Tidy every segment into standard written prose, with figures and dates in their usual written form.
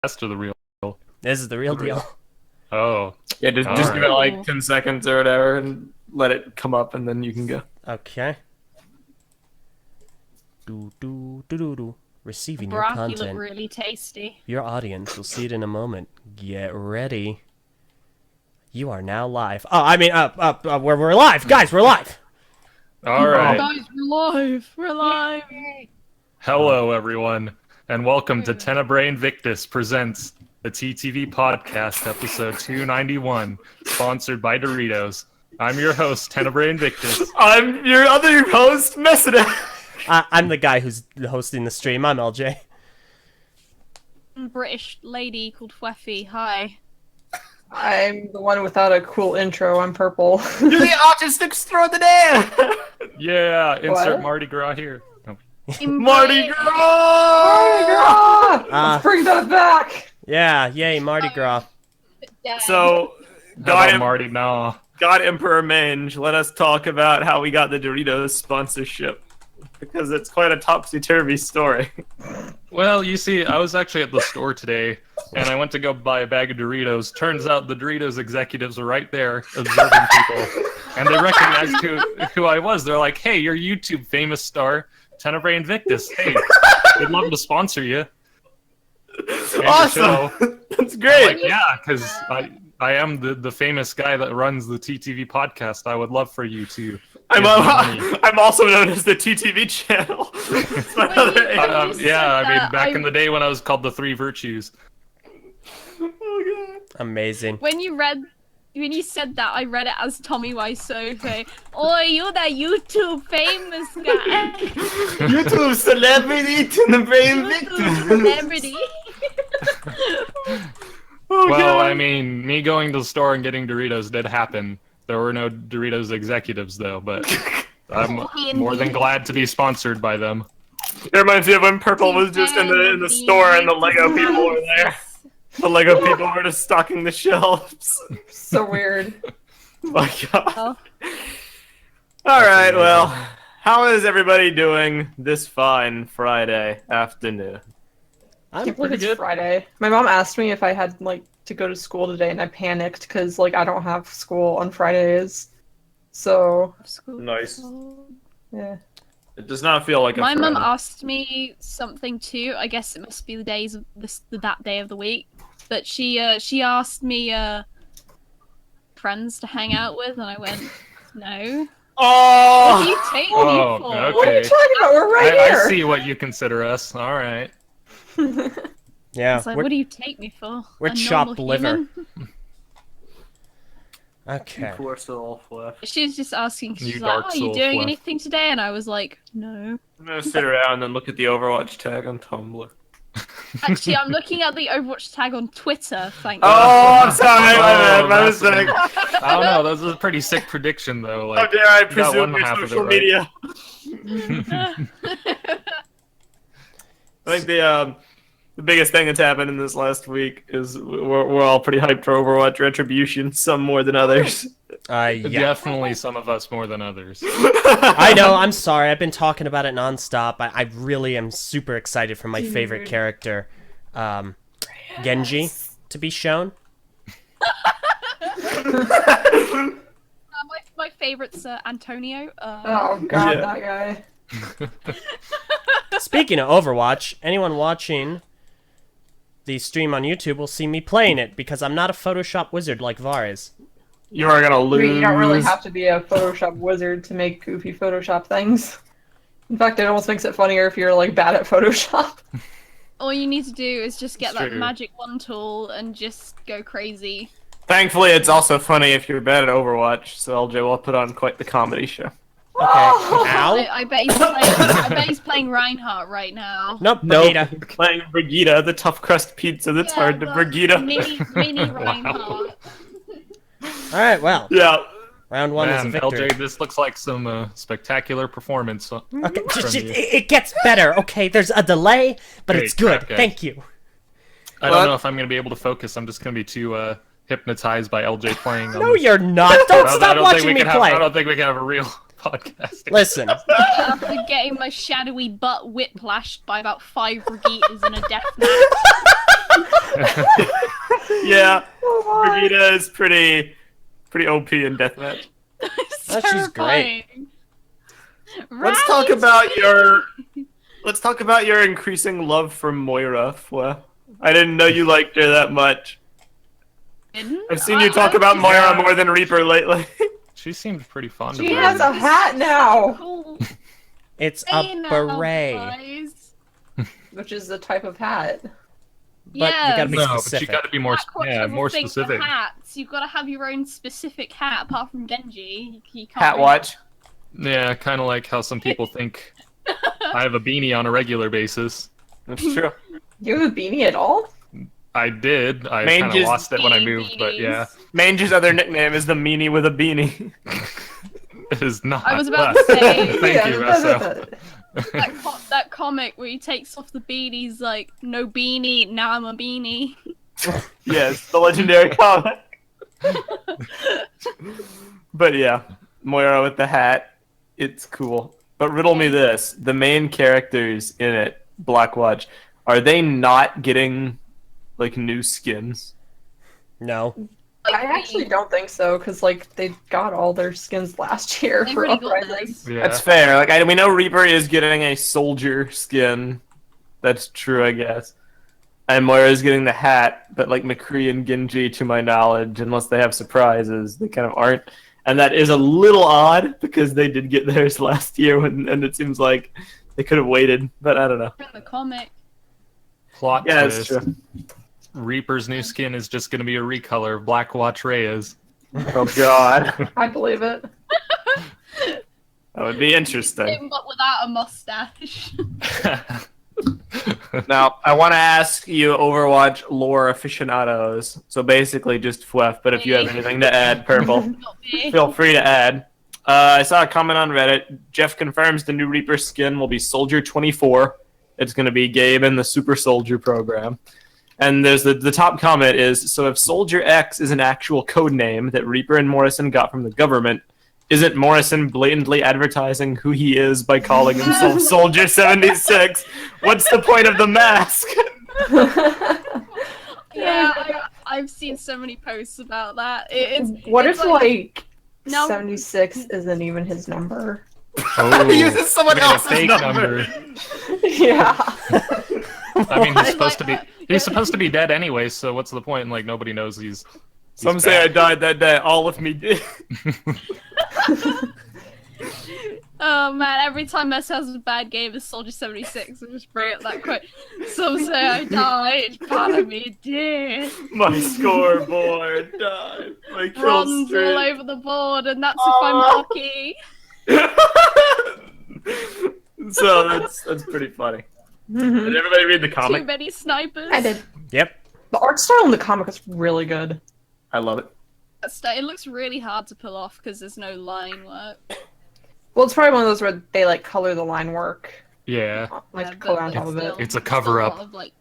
or the real? This is the real deal. Oh. Yeah, just give it like 10 seconds or whatever and let it come up and then you can go. Okay. Receiving your Brock, you content. look really tasty. Your audience will see it in a moment. Get ready. You are now live. Oh, I mean, we're live, guys. We're live. All right. Guys, we're live. We're live. Hello, everyone, and welcome to Tenebrae Invictus presents the TTV Podcast, episode 291, sponsored by Doritos. I'm your host, Tenebrae Invictus. I'm your other host, Meso. I'm the guy who's hosting the stream. I'm Eljay. British lady called Phweffie. Hi. I'm the one without a cool intro. I'm Prpl. You're the artist extraordinaire! Yeah, insert What? Mardi Gras here. Oh. Mardi Gras! Mardi Gras! Let's bring that back! Yeah, yay, Mardi Gras. So, How about Mardi Gras? God Emperor Mange, let us talk about how we got the Doritos sponsorship. Because it's quite a topsy-turvy story. Well, you see, I was actually at the store today, and I went to go buy a bag of Doritos. Turns out the Doritos executives were right there, observing people, and they recognized who I was. They're like, hey, you're YouTube famous star, Tenebrae Invictus. Hey, we'd love to sponsor you. And Awesome! That's great! I'm like, yeah, because I am the famous guy that runs the TTV podcast. I would love for you to. I'm also known as the TTV channel. It's my other name. Yeah, I mean, back in the day when I was called the Three Virtues. Oh, God. Amazing. When you said that, I read it as Tommy Wiseau say, "Oh, you're that YouTube famous guy." YouTube celebrity Tenebrae Invictus. YouTube celebrity. Oh, Well, God. I mean, me going to the store and getting Doritos did happen. There were no Doritos executives, though, but I'm more than glad to be sponsored by them. It reminds me of when Prpl was just in the store and the Lego people were there. The Lego people were just stocking the shelves. So weird. My God. Oh. Alright, well, how is everybody doing this fine Friday afternoon? I can't believe it's Friday. My mom asked me if I had, like, to go to school today, and I panicked, because, like, I don't have school on Fridays. So, Nice. yeah. It does not feel like a My mum Friday. asked me something too. I guess it must be the days of that day of the week. But she asked me friends to hang out with, and I went, no. What do you Oh! take me Oh, for? okay. What are you talking about? We're right I here! see what you consider us. All right. Yeah, It's like, we're, what do you take me for? we're A chopped normal liver. human? Okay. Poor soul, Phweffie. She was just asking, You she's like, dark oh, are you soul, doing Phweffie. anything today? And I was like, no. I'm gonna sit around and look at the Overwatch tag on Tumblr. Actually, I'm looking at the Overwatch tag on Twitter, thank Oh, I'm sorry, my that's mistake. I don't know. That's a pretty sick prediction, though. How Like, dare I you got presume one your half of it social right. media? you. I think the biggest thing that's happened in this last week is we're all pretty hyped for Overwatch Retribution, some more than others. Yeah. Definitely some of us more than others. I know, I'm sorry. I've been talking about it nonstop. I really am super excited for my favorite Dude. character, Genji, to be shown. My favorite's Antonio. Oh, God, Yeah. that guy. Speaking of Overwatch, anyone watching the stream on YouTube will see me playing it because I'm not a Photoshop wizard like Var is. You are gonna lose. You don't really have to be a Photoshop wizard to make goofy Photoshop things. In fact, it almost makes it funnier if you're, like, bad at Photoshop. All you need to do is just get It's that true. magic wand tool and just go crazy. Thankfully, it's also funny if you're bad at Overwatch, so LJ will put on quite the comedy show. Okay. Ow. I bet he's playing Reinhardt right now. Nope, Nope. Vegeta. Playing Brigitte, the tough crust pizza that's hard to the Brigitte. Mini Reinhardt. Alright, well, Yeah. round one is a Man, victory. LJ, this looks like some spectacular performance. Okay, from you. it gets better, okay? There's a delay, but Great, it's good. okay. Thank you. I What? don't know if I'm going to be able to focus. I'm just going to be too hypnotized by LJ playing. No, you're not. Don't stop watching me play. I don't think we can have a real podcast. Listen, After getting my shadowy butt whiplashed by about 5 Brigittas in a death match. Yeah, Oh my. Brigitte is pretty OP in deathmatch. It's Oh, she's great. terrifying. Let's talk about your increasing love for Moira, Phweffie. I didn't know you liked her that much. I've seen you talk about Moira more than Reaper lately. She seemed pretty fond of She her. has a hat now, Cool. It's Hey a now, beret. guys. which is the type of hat. But you gotta be No, but you specific. got to be more, Like, more thing for specific. Hats. You've got to have your own specific hat. Apart from Genji, you can't. Hat really- watch. Yeah, kind of like how some people think I have a beanie on a regular basis. That's true. You have a beanie at all? I did. I Mange kind of is lost it when I beanie moved, but yeah, Mange's other nickname is the meanie with a beanie. it is not. I was about to but- say- Thank you, Meso. That comic where he takes off the beanie, he's like, no beanie, now I'm a beanie. Yes, the legendary comic. But yeah, Moira with the hat, it's cool. But riddle me this: the main characters in it, Blackwatch, are they not getting like new skins? No. I actually don't think so, because like they got all their skins last year They for really got Uprising. this. Yeah. That's fair. Like we know Reaper is getting a soldier skin. That's true, I guess. And Moira's getting the hat, but like McCree and Genji, to my knowledge, unless they have surprises, they kind of aren't. And that is a little odd because they did get theirs last year, and it seems like they could have waited. But I don't know. In the comic. Plot Yeah, twist. that's true. Reaper's new skin is just going to be a recolor of Blackwatch Reyes. Oh God, I believe it. that would be interesting. Him, but without a mustache. Now, I want to ask you, Overwatch lore aficionados. So basically, just Phweffie. But if you have anything to add, Prpl, Not me. feel free to add. I saw a comment on Reddit. Jeff confirms the new Reaper skin will be Soldier 24. It's going to be Gabe in the Super Soldier program. And there's the top comment is, so if Soldier X is an actual code name that Reaper and Morrison got from the government, isn't Morrison blatantly advertising who he is by calling himself Soldier 76? What's the point of the mask? Yeah, I've seen so many posts about that. What it's if like No. 76 isn't even his number? Oh, He uses someone made a else's fake number. Yeah. I mean, he's supposed to be dead anyway. So what's the point? Like nobody knows he's Some say I died that day. All of me did. Oh man, every time Meso has a bad game, it's Soldier 76. I just bring up that quote. Some say I died, part of me did. My scoreboard died. My kill Runs all streak. over the board, and that's if I'm lucky. So that's pretty funny. Did everybody read the Too comic? many snipers. I did. Yep. The art style in the comic is really good. I love it. It looks really hard to pull off because there's no line work. Well, it's probably one of those where they like color the line work, yeah. like Yeah, color but on top of it. still- It's a still cover-up. lot of, like,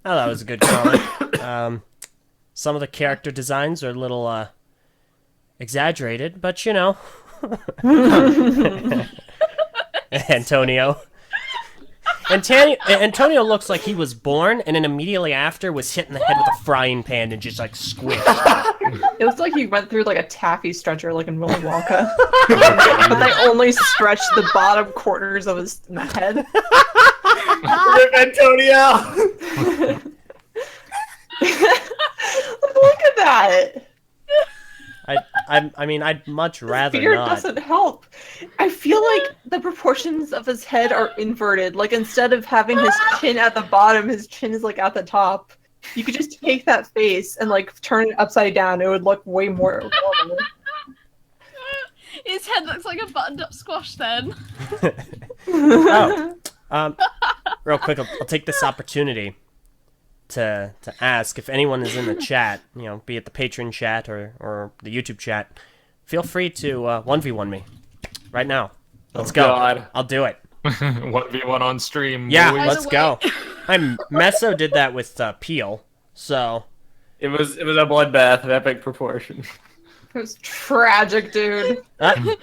Oh, that was a good comment. Some of the character designs are a little exaggerated, but you know. Antonio. Antonio looks like he was born and then immediately after was hit in the head with a frying pan and just like squished. It looks like he went through like a taffy stretcher, like in Willy Wonka. But they only stretched the bottom corners of his head. Rip Antonio! Look at that. I mean, I'd much rather Beard not. doesn't help. I feel like the proportions of his head are inverted. Like instead of having his chin at the bottom, his chin is like at the top. You could just take that face and like turn it upside down. It would look way more normal. his head looks like a buttoned-up squash. Then Oh, real quick, I'll take this opportunity to ask if anyone is in the chat, you know, be it the Patreon chat or the YouTube chat, feel free to 1v1 me right now. Let's go. God. I'll do it. 1v1 on stream. Yeah, boys. let's go. Meso did that with Peel, so It was a bloodbath of epic proportion. It was tragic, dude. okay.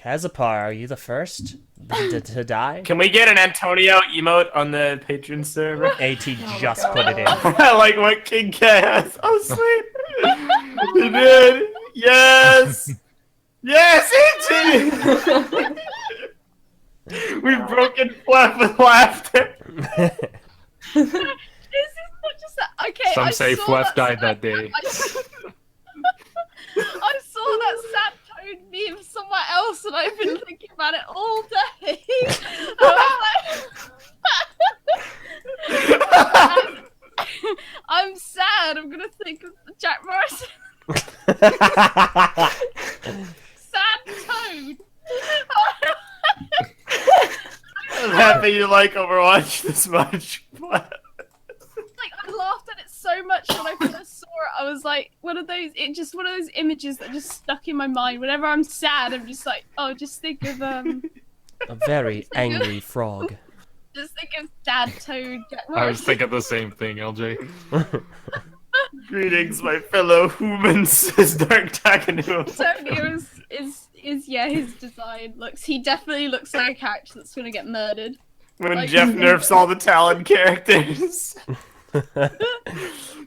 Kazapar, are you the first to die? Can we get an Antonio emote on the patron server? AT just put it in. I like what King K has. Oh, sweet. He did. Yes. Yes, AT. We've broken Phweffie with laughter. This is not just that. Okay. Some I say saw Phweffie died that day. I saw that sad toad meme somewhere else, and I've been thinking about it all day. I'm sad. I'm gonna think of Jack Morrison. Sad toad. I'm happy you like Overwatch this much. Like, I laughed at it so much when I first saw it. I was like, one of those images that just stuck in my mind. Whenever I'm sad, I'm just like, oh, just think of A very angry frog. just think of sad toad. Jack I was Morrison. thinking the same thing, LJ. Greetings, my fellow humans, says Dark Takanu. Tony is his design he definitely looks like a character that's gonna get murdered. When Like- Jeff nerfs all the Talon characters.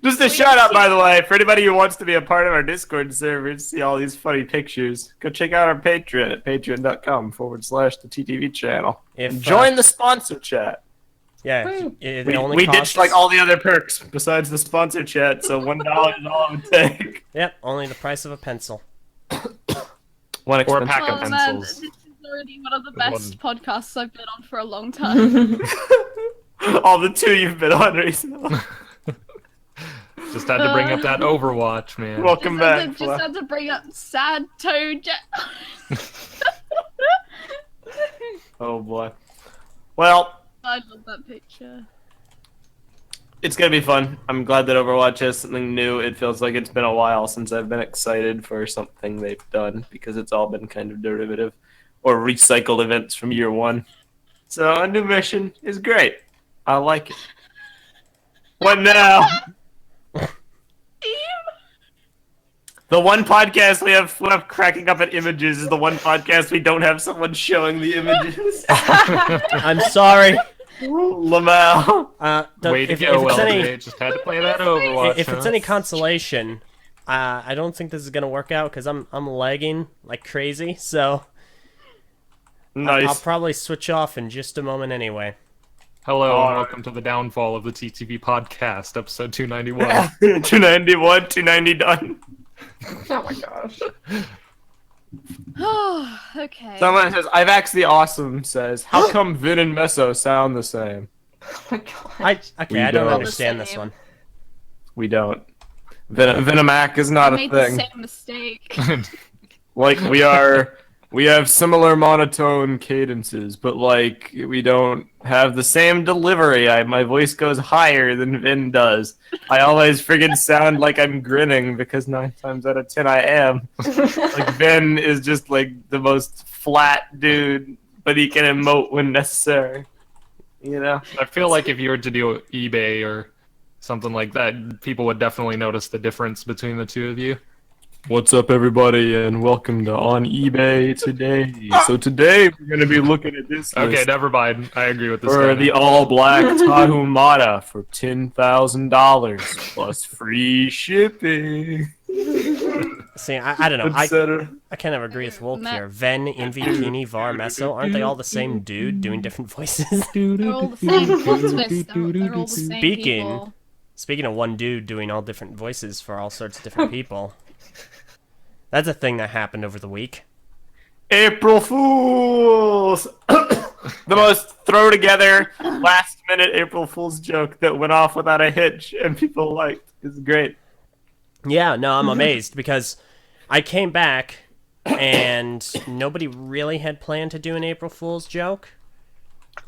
Just a shout out, by the way, for anybody who wants to be a part of our Discord server and see all these funny pictures, go check out our Patreon at patreon.com/the TTV channel. If, And join the sponsor chat. Yeah, it only We costs... ditched like all the other perks besides the sponsor chat, so $1 is all it would take. Yep, only the price of a pencil. One Or a expensive. pack of Oh man, pencils. this is already one of the best One. podcasts I've been on for a long time. All the two you've been on recently. Just had to bring up that Overwatch, man. Welcome back. Just had to bring up sad toad. Oh boy. Well, I love that picture. it's gonna be fun. I'm glad that Overwatch has something new. It feels like it's been a while since I've been excited for something they've done because it's all been kind of derivative or recycled events from year one. So a new mission is great. I like it. What now? The one podcast we have Phweffie cracking up at images is the one podcast we don't have someone showing the images. I'm sorry. Lamau. Way to if go, it's LJ. any, Just had to play that Overwatch. if it's huh? any consolation, I don't think this is gonna work out because I'm lagging like crazy. So Nice. I'll probably switch off in just a moment anyway. Hello, and Alright. welcome to the downfall of the TTV podcast, episode 291. 291, 290 done. Oh my gosh. Oh, okay. Someone says, I've actually awesome says, how come Vin and Meso sound the same? Oh my god. I We don't don't. understand this Same. one. We don't. Venomac is I not a made the thing. same mistake. Like, we have similar monotone cadences, but like, we don't have the same delivery. My voice goes higher than Vin does. I always friggin' sound like I'm grinning because 9 times out of 10 I am. Like, Vin is just like the most flat dude, but he can emote when necessary. You know? I feel like if you were to do eBay or something like that, people would definitely notice the difference between the two of you. What's up, everybody, and welcome to On eBay today. So today we're going to be looking at this Okay, list never mind. I agree with this for guy. the all-black Tahumada for $10,000 plus free shipping. See, I don't know. etc. I can't ever agree with Wolk here. Ven, Invi, Kini, Var, Meso, aren't they all the same dude doing different voices? They're all the same. Plot twist, they're all the same Speaking- people. Speaking of one dude doing all different voices for all sorts of different people. That's a thing that happened over the week. April Fools! The most throw together last minute April Fool's joke that went off without a hitch and people liked. It's great. Yeah, no, I'm amazed because I came back and nobody really had planned to do an April Fool's joke.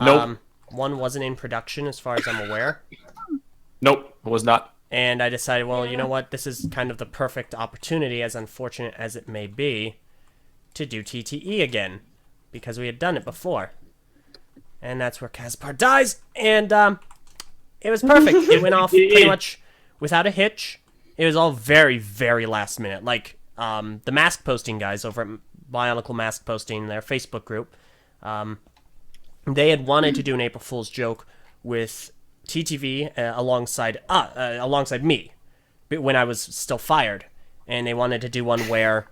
Nope. One wasn't in production as far as I'm aware. Nope, it was not. And I decided, well, you know what? This is kind of the perfect opportunity, as unfortunate as it may be, to do TTE again. Because we had done it before. And that's where Caspar dies. And it was perfect. It went off pretty much without a hitch. It was all very, very last minute. Like, the mask posting guys over at Bionicle Mask posting in their Facebook group. They had wanted to do an April Fool's joke with TTV alongside me when I was still fired, and they wanted to do one where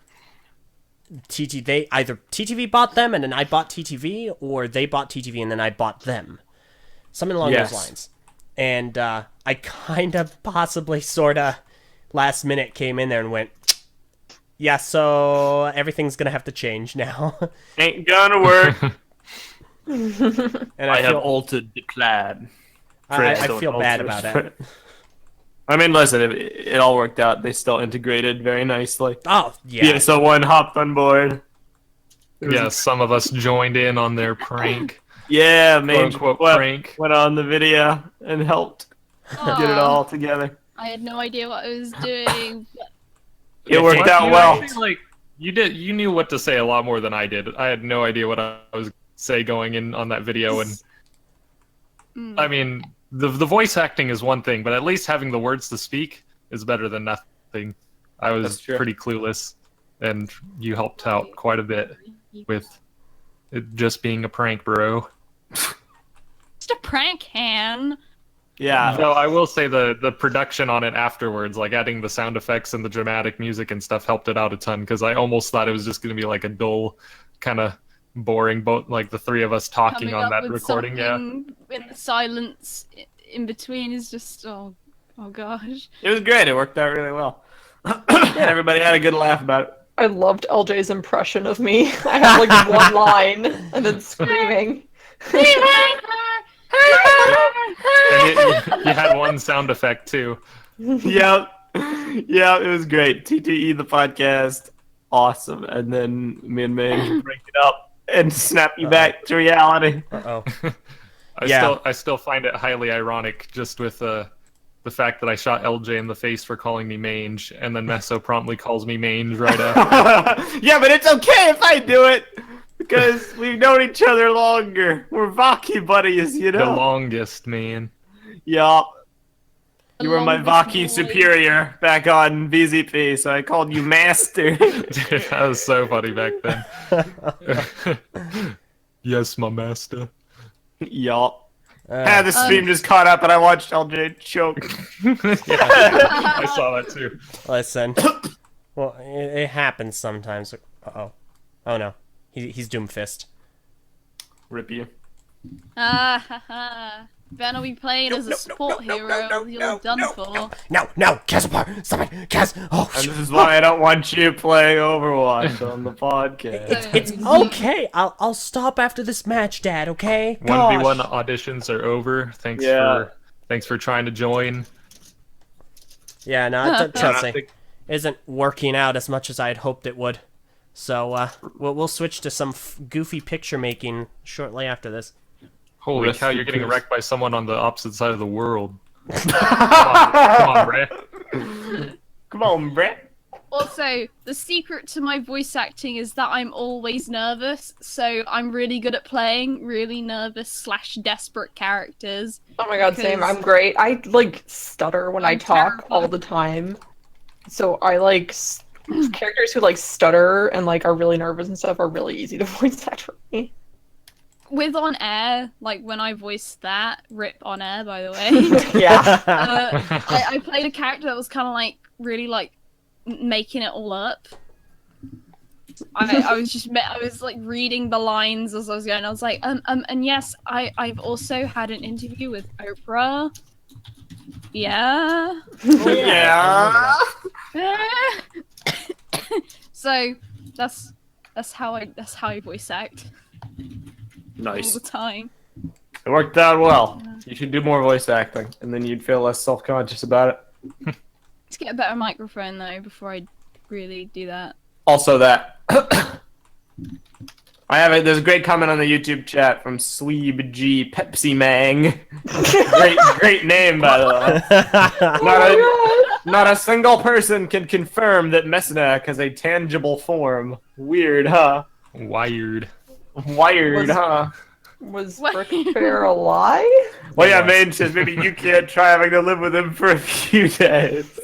either TTV bought them and then I bought TTV, or they bought TTV and then I bought them, something along those lines. And I kind of possibly sort of last minute came in there and went, yeah, so everything's gonna have to change now. Ain't gonna work. And I have altered the plan. I feel bad about it. I mean, listen, it all worked out. They still integrated very nicely. Oh, yeah. BSO1 hopped on board. Yeah, some of us joined in on their prank. Yeah, Quote-unquote prank. Went on the video and helped get it all together. I had no idea what I was doing. It worked out well. I feel like you knew what to say a lot more than I did. I had no idea what I was say going in on that video, and I mean, the voice acting is one thing, but at least having the words to speak is better than nothing. I was pretty clueless, and you helped out quite a bit with it just being a prank, bro. Just a prank, Han. Yeah. So I will say the production on it afterwards, like adding the sound effects and the dramatic music and stuff, helped it out a ton, because I almost thought it was just going to be like a dull, kind of boring, both like the three of us talking Coming on up that with recording. Yeah. something in the silence in between is just oh gosh. It was great. It worked out really well. Everybody had a good laugh about it. I loved Eljay's impression of me. I had like one line and then screaming. And you had one sound effect too. Yep. Yeah, it was great. TTE the podcast, awesome. And then me and May break it up and snap you back to reality. Uh-oh. I still find it highly ironic, just with the fact that I shot Eljay in the face for calling me mange, and then Meso promptly calls me mange right after. Yeah, but it's okay if I do it, because we've known each other longer. We're Vaki buddies, you The know? longest, man. Yeah. You were my Longest Vaki boy. superior back on VZP, so I called you master. Dude, that was so funny back then. Yes, my master. Yup. The stream just caught up and I watched LJ choke. Yeah, I saw that too. Listen. Well, it happens sometimes. Uh-oh. Oh, no. He's Doomfist. Rip you. Ben will be playing as a support hero. You're done for. No, Kaz apart. Stop it, Kaz. Oh, And this is why I don't want you playing Overwatch on the podcast. it's okay. I'll stop after this match, Dad. Okay. 1v1 Gosh. auditions are over. Thanks for trying to join. Yeah, no, Chelsea isn't working out as much as I had hoped it would. So we'll switch to some goofy picture making shortly after this. Holy cow, you're getting wrecked by someone on the opposite side of the world. Come on, Brett. Come on, Brett. Also, the secret to my voice acting is that I'm always nervous, so I'm really good at playing really nervous / desperate characters. Oh my god, same. Because I'm great. I like stutter when I I'm talk terrified. all the time. So I like characters who like stutter and like are really nervous and stuff are really easy to voice act for me. With on air, like when I voiced that, rip on air by the way, Yeah. I played a character that was kind of like really like making it all up. I was like reading the lines as I was going. I was like, and yes, I've also had an interview with Prpl. Yeah. Yeah. So that's how I voice act all Nice. the time. It worked out well. You should do more voice acting, and then you'd feel less self-conscious about it. Let's get a better microphone though before I really do that. Also that. I have it. There's a great comment on the YouTube chat from Sweeb G Pepsi Mang. great name, by the way. Not a single person can confirm that Messinac has a tangible form. Weird, huh? Wired. Wired, huh? Was What? BrickFeed a lie? Well, yeah, Main says maybe you can't try having to live with him for a few days.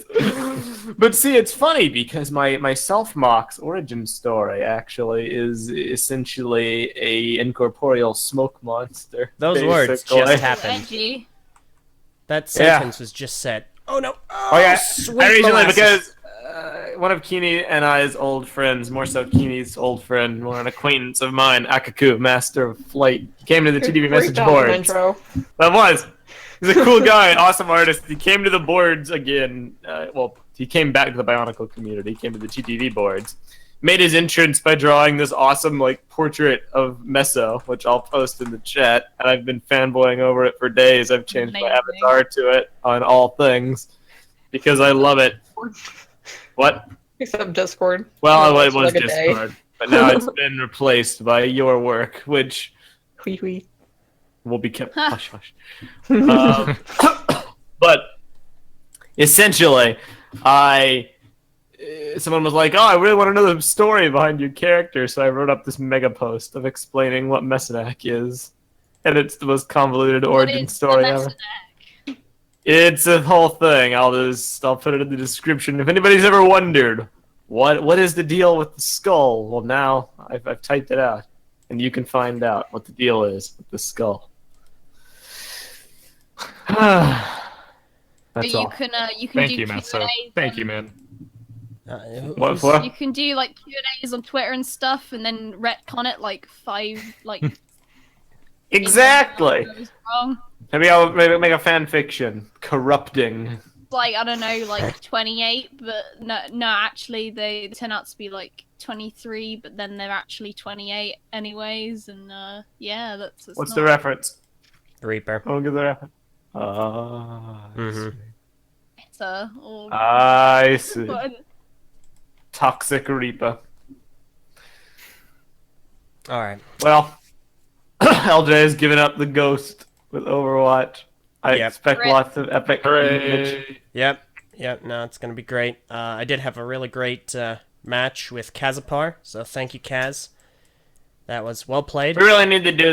But see, it's funny because my self-mock's origin story actually is essentially a incorporeal smoke monster. Those words basically. just happened. Edgy. That sentence was just said. Oh no! Oh yeah, sweet originally molasses. because one of Keeney and I's old friends, more so Keeney's old friend, more an acquaintance of mine, Akaku, Master of Flight, came to the TTV message boards. Intro. That was. He's a cool guy, awesome artist. He came to the boards again. Well, he came back to the BIONICLE community. He came to the TTV boards. Made his entrance by drawing this awesome portrait of Meso, which I'll post in the chat. And I've been fanboying over it for days. I've changed my Amazing. avatar to it on all things because I love it. What? Except Discord. Well, No, it it's was like a day. Discord, but now it's been replaced by your work, which Hui hui. will be kept hush hush. But essentially, someone was like, "Oh, I really want to know the story behind your character," so I wrote up this mega post of explaining what Messinac is, and it's the most convoluted origin story ever. It's a whole thing. I'll put it in the description. If anybody's ever wondered what is the deal with the skull, well, now I've typed it out, and you can find out what the deal is with the skull. That's all. You can Thank do you, Meso. Q&As Thank you, and- man. What for? You can do Q&As on Twitter and stuff, and then retcon it Exactly. goes wrong. Maybe I'll make a fan fiction corrupting. I don't know, 28, but no, actually they turn out to be 23, but then they're actually 28 anyways, and yeah, that's What's not... the reference? Reaper. I don't get the reference. Mhm. It's, or... I see. but- Toxic Reaper. All right. Well, Eljay has given up the ghost with Overwatch. I Yep. expect Hooray. lots of epic image. Hooray! Yep. No, it's gonna be great. I did have a really great match with Kazapar, so thank you, Kaz. That was well played. We really need to do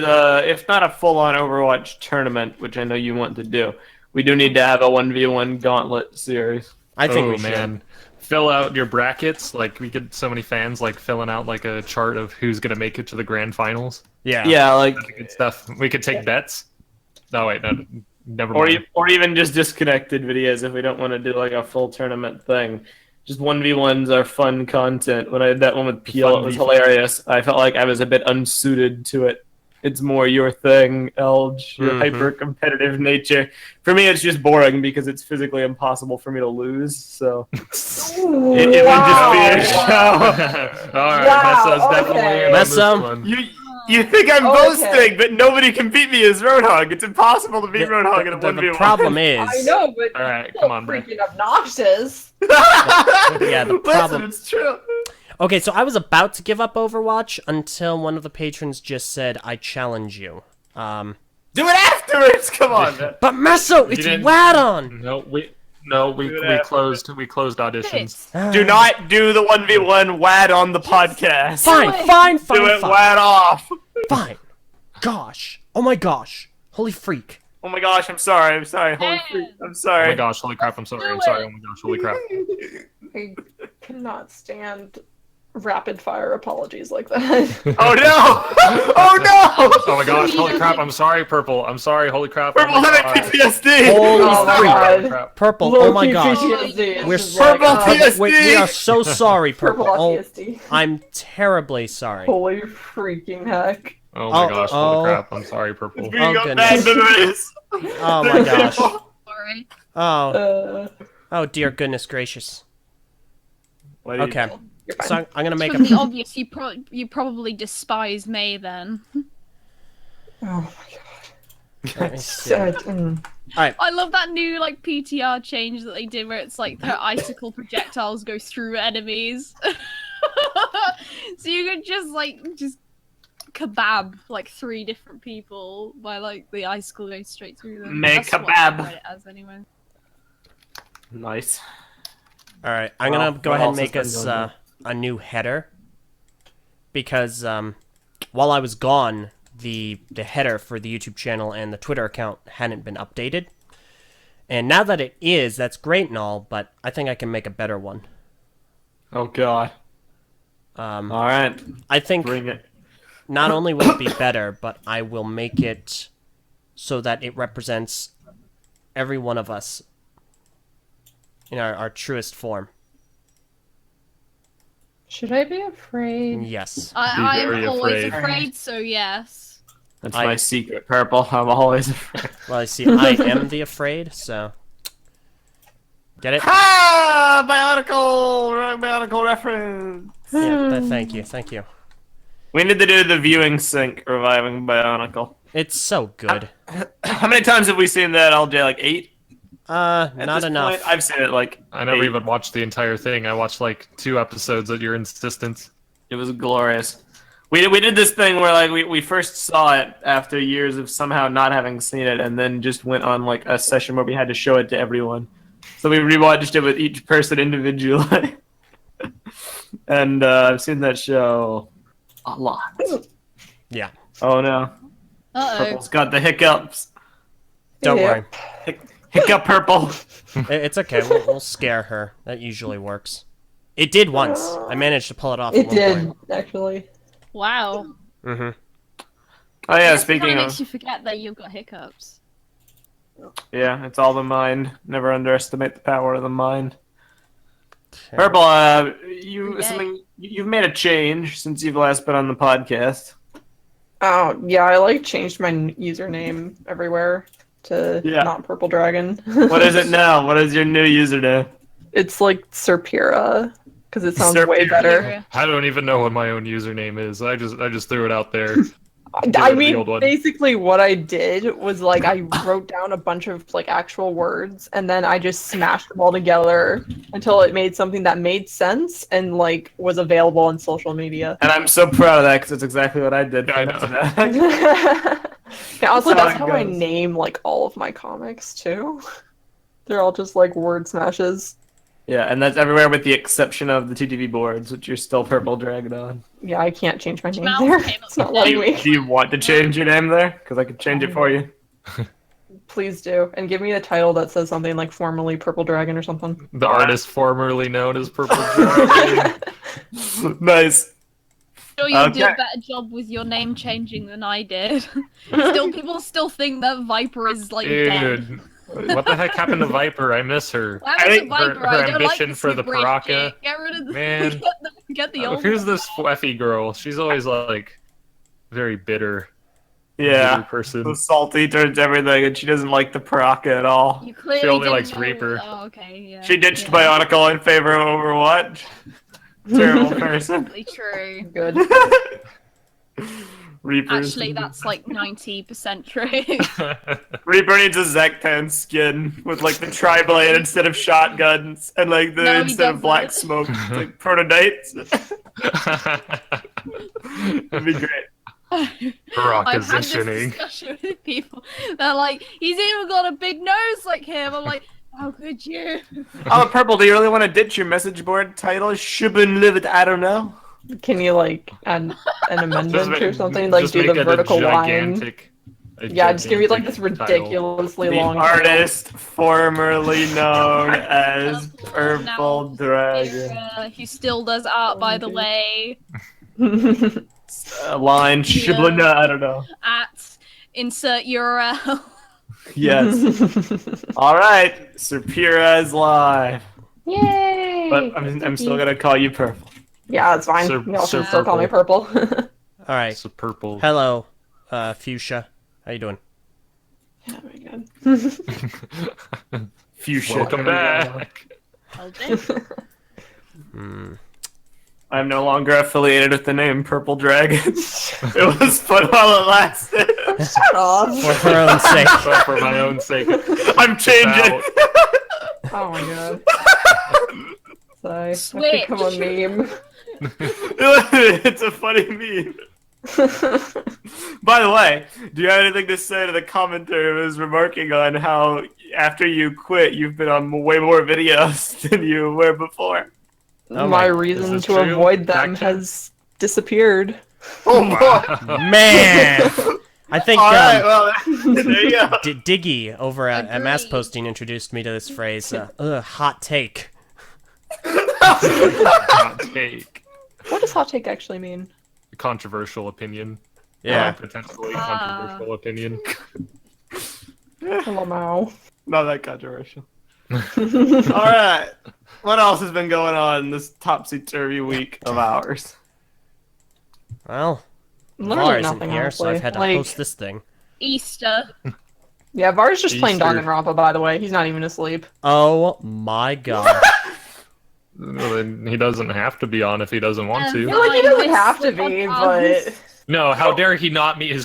if not a full-on Overwatch tournament, which I know you want to do, we do need to have a 1v1 gauntlet series. I think Oh, we should. man. Fill out your brackets. We get so many fans filling out a chart of who's gonna make it to the grand finals. Yeah. Yeah, Good stuff. We could take bets. No, wait, no, never or mind. or even just disconnected videos if we don't want to do a full tournament thing. Just 1v1s are fun content. When I did that one with Peel, it was 1v1. hilarious. I felt like I was a bit unsuited to it. It's more your thing, Elj, your Mhm. hyper-competitive nature. For me, it's just boring because it's physically impossible for me to lose, so it would just be a show. Alright, Wow, Meso's definitely okay. in on this Meso. one. You think I'm Okay. boasting, but nobody can beat me as Roadhog. It's impossible to beat Roadhog in a 1v1. The problem is, I know, but Alright, it's come on, still bro. freaking obnoxious. Yeah, the problem- Listen, it's true. okay, so I was about to give up Overwatch until one of the patrons just said, "I challenge you." Do it afterwards. Come on, man. But Meso, it's didn't- Wadon. We closed auditions. Do not do the 1v1 WAD on the podcast. Fine. Do it WAD off. Fine. Gosh. Oh my gosh. Holy freak. Oh my gosh, I'm sorry. Holy freak. I'm Oh sorry. my gosh, holy crap, I'm sorry. Oh my gosh, holy crap. I cannot stand rapid fire apologies like that. Oh no! Oh no! Oh my gosh, holy crap, I'm sorry, Prpl. I'm sorry, holy crap. Purple oh my having God. PTSD! Holy Oh my freak. God. Holy crap. Purple. Low Oh my key gosh. PTSD. It's We're just so Purple like, PTSD. we are so sorry, Purple. Purple Oh, PTSD. I'm terribly sorry. Holy freaking heck. Oh my gosh, holy oh. crap, I'm sorry, Prpl. Bring up goodness. bad memories. Oh my gosh. Sorry. Oh. Uh, Oh dear goodness gracious. What do you- Okay. you're fine. So I'm gonna make From the a. obvious, you probably despise May then. Oh my Let me see. god. I love that new PTR change that they did where it's their icicle projectiles go through enemies. So you could just kebab 3 different people by the icicle going straight through them. Make That's what kebab. I read it as anyway. Nice. All right, I'm Well, gonna go what ahead else and make has been us going on? a new header because while I was gone, the header for the YouTube channel and the Twitter account hadn't been updated, And now that it is, that's great and all, but I think I can make a better one. Oh God. All right. I think Bring it. not only will it be better, but I will make it so that it represents every one of us in our truest form. Should I be afraid? Yes. I very am always afraid. afraid, so yes. That's my secret, Prpl. I'm always afraid. Well, I see. I am the afraid, so get it? Ah, Bionicle reference. Yeah. Thank you. Thank you. We need to do the viewing sync reviving Bionicle. It's so good. How many times have we seen that, LJ? Like 8? At Not this enough. point, I've seen it like. I never 8. even watched the entire thing. I watched like 2 episodes at your insistence. It was glorious. We did this thing where like we first saw it after years of somehow not having seen it, and then just went on like a session where we had to show it to everyone. So we rewatched it with each person individually. And I've seen that show a lot. Yeah. Oh no, Uh-oh. Purple's got the hiccups. Don't Yeah. worry. Hiccup Purple. It's okay. We'll scare her. That usually works. It did once. I managed to pull it off. It at one did, point. actually. Wow. Mm-hmm. Oh yeah, It speaking kind of of, makes you forget that you've got hiccups. yeah, it's all the mind. Never underestimate the power of the mind. Purple, you've made a change since you've last been on the podcast. Oh, yeah, I like changed my username everywhere to not Purple Dragon. What is it now? What is your new username? It's like Serpira, because it sounds way Serpira. better. I don't even know what my own username is. I just threw it out there. I the mean, old one. basically what I did was like I wrote down a bunch of like actual words and then I just smashed them all together until it made something that made sense and like was available on social media. And I'm so proud of that because it's exactly what I did. I know. Yeah, also, That's how that's it how I goes. name like all of my comics too. They're all just like word smashes. Yeah, and that's everywhere with the exception of the TTV boards, which you're still Purple Dragon on. Yeah, I can't change my name Mouth there. came up It's not with letting name. me. Do you want to change your name there? Because I could change it for you. Please do, and give me a title that says something like formerly Purple Dragon or something. The artist formerly known as Purple Dragon. Nice. Sure, you'll do a Okay. better job with your name changing than I did. People still think that Viper is like dead. Dude, what the heck happened to Viper? I miss her. Why I was think it Viper? her I don't ambition like for the Super Prpl. shit. Get rid of the Man. get the old Who's one. this Phweffie girl? She's always like very bitter. Yeah. Bitter person. So salty towards everything, and she doesn't like the Paraka at all. You clearly She only didn't likes know- Reaper. Oh, okay, yeah. She ditched yeah. Bionicle in favor of Overwatch. Terrible person. Totally true. Good. Reaper's Actually, that's like 90% true. Reaper needs a Zektan skin with like the tri-blade instead of shotguns and like the No, he instead of black doesn't. smoke like prototypes. That'd be great. I've had this Positioning. discussion with people. They're like, he's even got a big nose like him. I'm like, how could you? Oh, Purple, do you really want to ditch your message board title? Shouldn't live it. I don't know. Can you like add an amendment or something? Like just do make the it a vertical line. gigantic. Yeah, just give me like this gigantic title. ridiculously The long. artist formerly known as Purple Now, Dragon. Who still does art, by the way, A line. Shouldn't. I don't know. at insert URL. Yes. All right. Serpira is live. Yay! But I'm still gonna call you Purple. Yeah, that's fine. Sir- You also Sir still call me Purple. All right. It's a purple. Hello, Fuchsia. How you doing? Oh my god. Fuchsia. Welcome back. I'm no longer affiliated with the name Purple Dragon. It was fun while it lasted. Shut off. For her own sake. But for my own sake. I'm changing. Oh my god. Sorry. That Switch. could come a meme. It's a funny meme. By the way, do you have anything to say to the commenter who was remarking on how after you quit, you've been on way more videos than you were before? Oh My my- reason this to true? avoid them Back to- has disappeared. Oh boy! Man, I think Alright, well, there you go. Diggy over at Mass Agreed. Posting introduced me to this phrase. Hot take. Hot take. What does hot take actually mean? Controversial opinion. Yeah. Potentially controversial opinion. Hello, Not that controversial. Alright. What else has been going on this topsy-turvy week of ours? Well, Literally Var isn't nothing, here, so honestly. I've had to Like, host this thing. Easter. yeah, Var's just playing Easter. Danganronpa, by the way. He's not even asleep. Oh my god. Well, then he doesn't have to be on if he doesn't want to. Like, he doesn't Nice. have to be, but... No, how dare he not meet his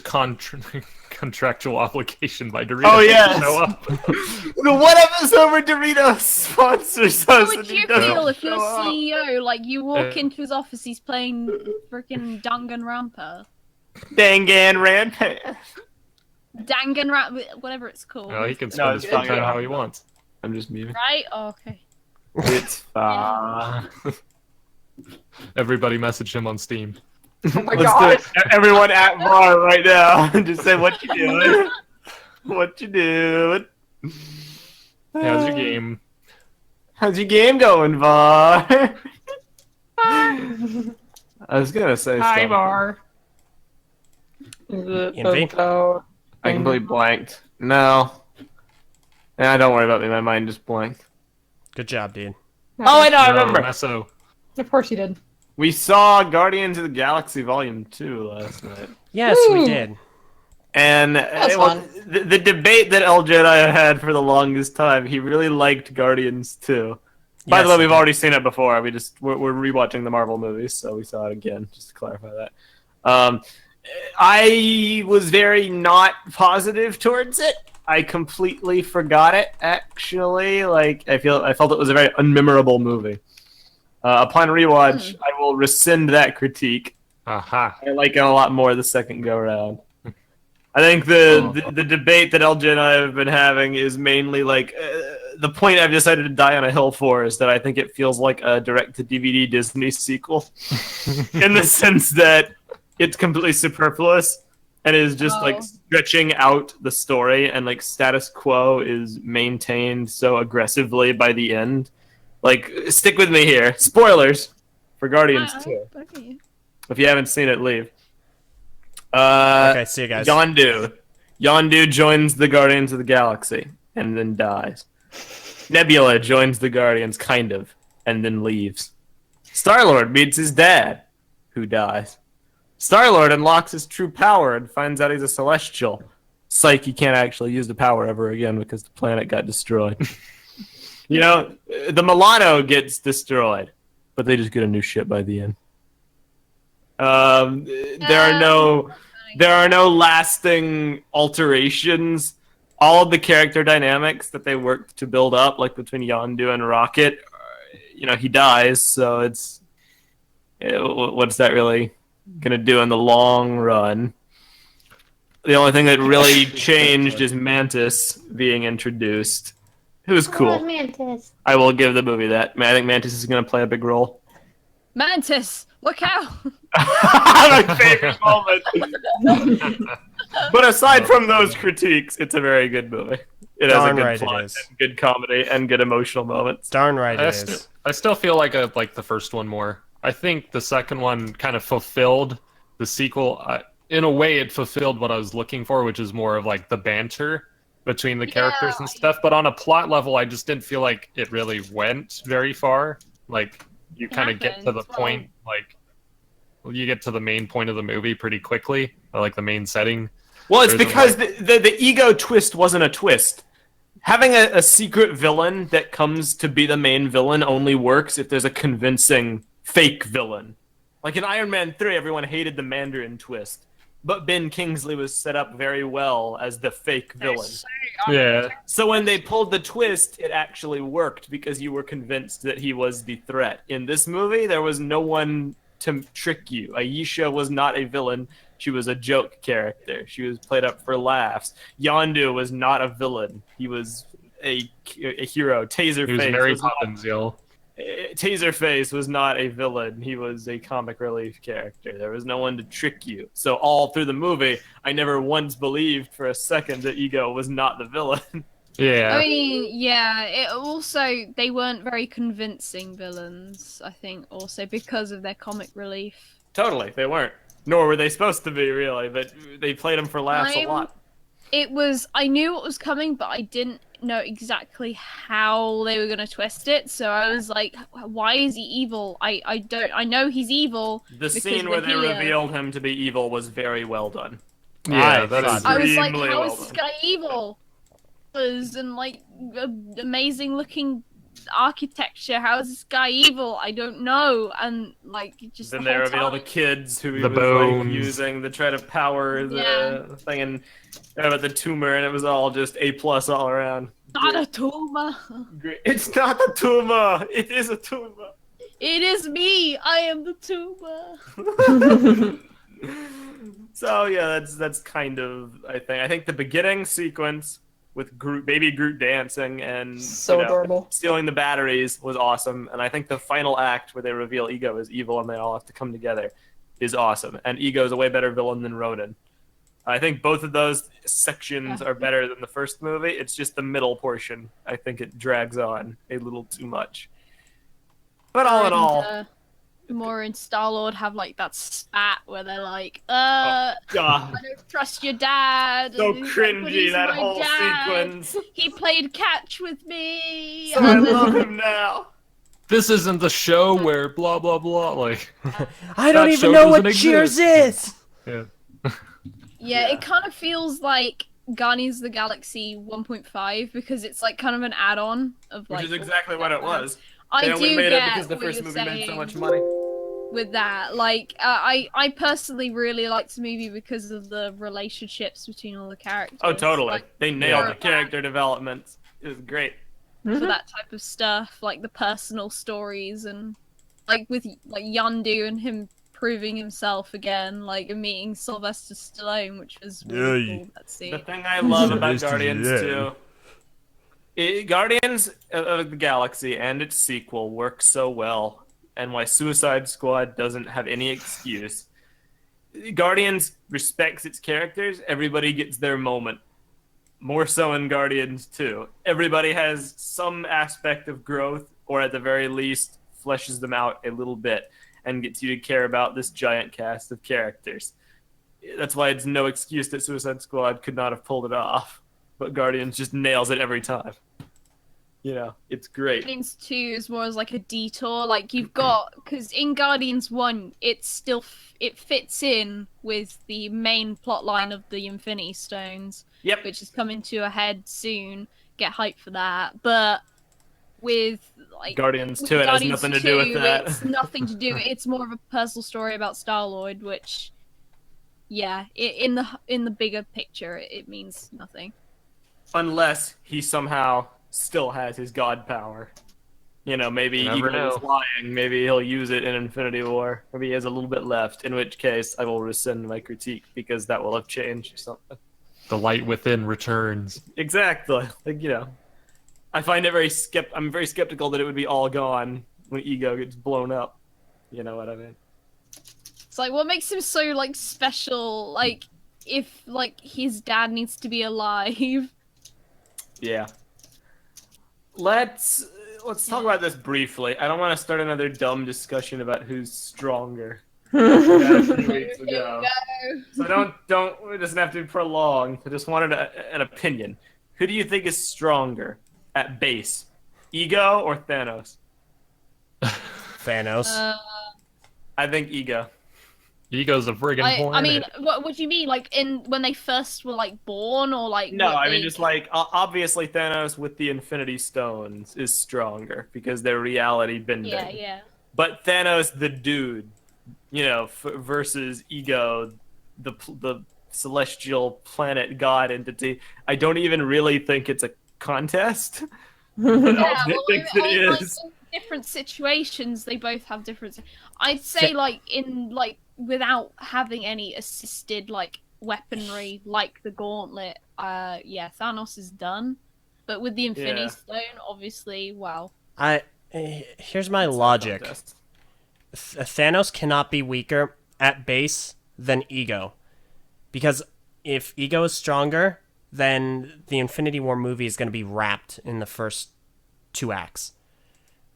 contractual obligation by Doritos Oh, yes. to show up? The one episode where Doritos sponsors How us would and he you doesn't feel if you're show up. CEO, like you walk Uh, into his office, he's playing freaking Danganronpa? Danganronpa. Whatever it's called. No, he can No, spend it's his free fine. time how he wants. I'm just muting. Right? Oh, okay. It's fine. Everybody message him on Steam. Oh my Let's god. do it. Everyone at bar right now. Just say what you doing. What you doing? How's your game? How's your game going, Var? I was gonna say Hi, something. Var. Is it Invi? about... I completely blanked. No. Yeah, don't worry about me. My mind just blanked. Good job, dude. Oh, I know. I No, remember. Meso. Of course he did. We saw Guardians of the Galaxy Volume 2 last night. Yes, we Woo. did. And was well, fun. the debate that Eljay and I had for the longest time, he really liked Guardians 2. By Yes, the way, I we've did. already seen it before. We're rewatching the Marvel movies, so we saw it again, just to clarify that. I was very not positive towards it. I completely forgot it, actually. Like, I felt it was a very unmemorable movie. Upon rewatch, I will rescind that critique. Aha. I like it a lot more the second go round. I think the debate that Eljay and I have been having is mainly like the point I've decided to die on a hill for is that I think it feels like a direct-to-DVD Disney sequel, in the sense that it's completely superfluous and is just like Oh. stretching out the story, and like status quo is maintained so aggressively by the end. Like, stick with me here. Spoilers for Guardians 2. Okay. If you haven't seen it, leave. Okay, see you guys. Yondu. Yondu joins the Guardians of the Galaxy and then dies. Nebula joins the Guardians, kind of, and then leaves. Star-Lord meets his dad, who dies. Star-Lord unlocks his true power and finds out he's a Celestial. Psyche, he can't actually use the power ever again because the planet got destroyed. You know, the Milano gets destroyed, but they just get a new ship by the end. There are no lasting alterations. All of the character dynamics that they worked to build up, like between Yondu and Rocket, you know, he dies, so it's what's that really gonna do in the long run? The only thing that really changed is Mantis being introduced. It was cool. Mantis. I will give the movie that. I think Mantis is gonna play a big role. Mantis, look out! My favorite moment. But aside from those critiques, it's a very good movie. It has Darn a good right it plot, is. and good comedy, and good emotional moments. Darn right I, it st- is. I still feel like I like the first one more. I think the second one kind of fulfilled the sequel. In a way, it fulfilled what I was looking for, which is more of like the banter between the characters and stuff. But on a plot level, I just didn't feel like it really went very far. Like, you kind of get to the happens, well- point, like, you get to the main point of the movie pretty quickly, or like the main setting. Well, it's There's a because the ego twist wasn't a twist. Having a secret villain that comes to be the main villain only works if there's a convincing fake villain. Like in Iron Man 3, everyone hated the Mandarin twist, but Ben Kingsley was set up very well as the fake villain. Yeah. So when they pulled the twist, it actually worked because you were convinced that he was the threat. In this movie, there was no one to trick you. Aisha was not a villain. She was a joke character. She was played up for laughs. Yondu was not a villain. He was a hero. Taserface He was Mary was not- Poppins, yo. Taserface was not a villain. He was a comic relief character. There was no one to trick you. So all through the movie, I never once believed for a second that Ego was not the villain. Yeah. I mean, yeah. It also, they weren't very convincing villains. I think also because of their comic relief. Totally, they weren't. Nor were they supposed to be, really. But they played him for laughs a lot. It was. I knew what was coming, but I didn't know exactly how they were gonna twist it. So I was like, "Why is he evil? I don't. I know he's evil." The scene where they revealed him to be evil was very well done. Yeah, that is. I was like, Extremely "How well is this done. guy evil?" And like amazing looking architecture. How is this guy evil? I don't know. And like just Then the they whole reveal time. the kids who he The was bones. like, using to try to power the Yeah. thing, and about the tumor, and it was all just A+ all around. Not a tumor. Great. It's not a tumor. It is a tumor. It is me. I am the tumor. So yeah, that's kind of I think the beginning sequence with Groot, baby Groot dancing and So adorable. stealing the batteries was awesome, and I think the final act where they reveal Ego is evil and they all have to come together is awesome. And Ego is a way better villain than Ronan. I think both of those sections are better than the first movie. It's just the middle portion. I think it drags on a little too much. But all in all, Gamora and Star-Lord have like that spat where they're like, God, I don't trust your dad. so And he's like, cringy, "But he's that my whole dad. sequence. He played catch with me. So I And then- love him now. This isn't the show where blah blah blah. Like, I don't That even show know what doesn't Cheers exist. is. yeah. yeah, it kind of feels like Guardians of the Galaxy 1.5 because it's like kind of an add-on of like. Which is exactly what it was. I They only do made get it because the what first you're movie made so saying much money. with that. Like, I personally really liked the movie because of the relationships between all the characters. Oh, totally. Like, They nailed Yeah. the character development. It was great. for that type of stuff, like the personal stories and like with like Yondu and him proving himself again, like and meeting Sylvester Stallone, which was really Yeah. cool. That scene. The thing I love about Mr. Guardians Yen. 2, Guardians of the Galaxy and its sequel work so well, and why Suicide Squad doesn't have any excuse. Guardians respects its characters. Everybody gets their moment. More so in Guardians 2. Everybody has some aspect of growth, or at the very least, fleshes them out a little bit and gets you to care about this giant cast of characters. That's why it's no excuse that Suicide Squad could not have pulled it off. But Guardians just nails it every time. You know, it's great. Guardians 2 is more as like a detour. Like you've got because in Guardians 1, it's still it fits in with the main plot line of the Infinity Stones. Yep. Which is coming to a head soon. Get hyped for that. But with like Guardians with 2, it has Guardians nothing to do with 2, that. It's nothing to do. It's more of a personal story about Star-Lord, which, yeah, in the bigger picture, it means nothing. Unless he somehow still has his god power. You know, maybe You never Eagle is know. lying. Maybe he'll use it in Infinity War. Maybe he has a little bit left, in which case I will rescind my critique because that will have changed something. The light within returns. Exactly. Like, you know, I find it I'm very skeptical that it would be all gone when Ego gets blown up. You know what I mean? It's like what makes him so like special. Like if like his dad needs to be alive. Yeah. Let's talk about this briefly. I don't want to start another dumb discussion about who's stronger. We had a few weeks ago. So don't it doesn't have to be prolonged. I just wanted an opinion. Who do you think is stronger at base? Ego or Thanos? Thanos. I think Ego. Ego's a friggin' planet. I mean, what do you mean? Like when they first were like born, or like? No, what I mean they- just like obviously Thanos with the Infinity Stones is stronger because they're reality bending. Yeah. But Thanos, the dude, you know, versus Ego, the celestial planet god entity. I don't even really think it's a contest. But Yeah, Eljay well, thinks it like, is. in different situations, they both have different. I'd say like in like without having any assisted like weaponry like the gauntlet, yeah, Thanos is done. But with the Infinity Yeah. Stone, obviously, wow. I Here's my logic. Thanos cannot be weaker at base than Ego. Because if Ego is stronger, then the Infinity War movie is going to be wrapped in the first 2 acts.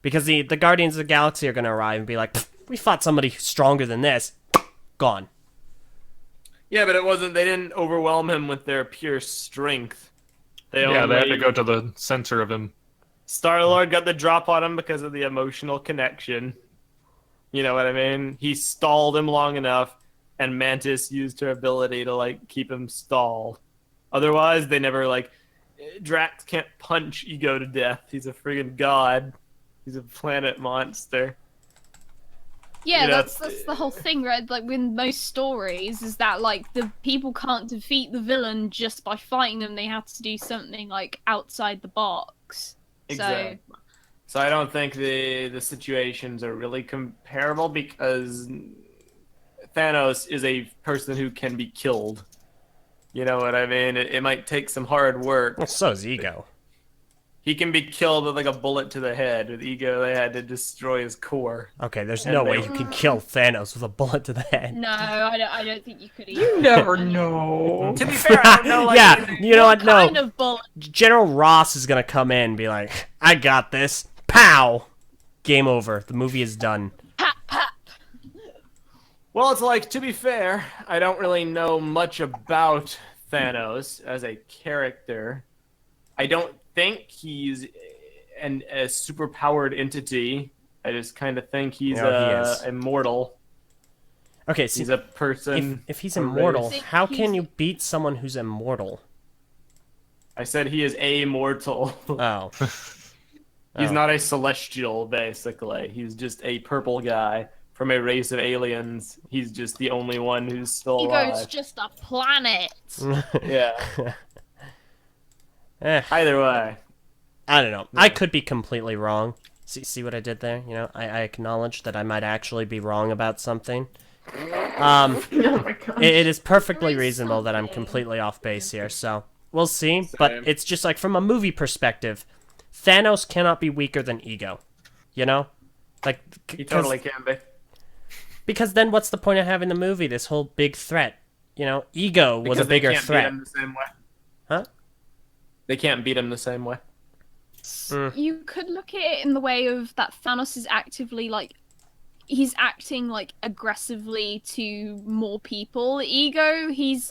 Because the Guardians of the Galaxy are going to arrive and be like, we fought somebody stronger than this. Gone. Yeah, but it wasn't. They didn't overwhelm him with their pure strength. They They had to go to the center of him. Star-Lord got the drop on him because of the emotional connection. You know what I mean? He stalled him long enough, and Mantis used her ability to, like, keep him stalled. Otherwise, they never, like... Drax can't punch Ego to death. He's a friggin' god. He's a planet monster. Yeah, You know, that's the whole thing, right? Like, with most stories, is that, like, the people can't defeat the villain just by fighting them. They have to do something, like, outside the box. Exactly. So I don't think the situations are really comparable because Thanos is a person who can be killed. You know what I mean? It might take some hard work. Well, so is Ego. He can be killed with like a bullet to the head. With Ego, they had to destroy his core. Okay, there's And no they- way you can kill Thanos with a bullet to the head. No, I don't think you could either. You never know. To be fair, I don't know. Like, Yeah, you know what? No. Kind of bullet. General Ross is gonna come in and be like, I got this. Pow! Game over. The movie is done. Pap, pap. Well, it's like, to be fair, I don't really know much about Thanos as a character. I don't think he's a super-powered entity. I just kind of think he's No, he is. immortal. Okay, see, He's a person. if he's a immortal, race. how can He's- you beat someone who's immortal? I said he is amortal. Oh. He's Oh. not a celestial, basically. He's just a purple guy from a race of aliens. He's just the only one who's still Ego's alive. just a planet. Yeah. Eh, Either way. I don't know. I could be completely wrong. See what I did there? You know, I acknowledge that I might actually be wrong about something. Oh my god. It is perfectly There is reasonable that I'm something. completely off base here, so we'll see. But Same. it's just like from a movie perspective, Thanos cannot be weaker than Ego. You know? Like, He totally can be. because then what's the point of having the movie? This whole big threat. You know, Ego was Because a they bigger can't beat threat. him the same way. Huh? They can't beat him the same way. You could look at it in the way of that Thanos is actively like he's acting like aggressively to more people. Ego, he's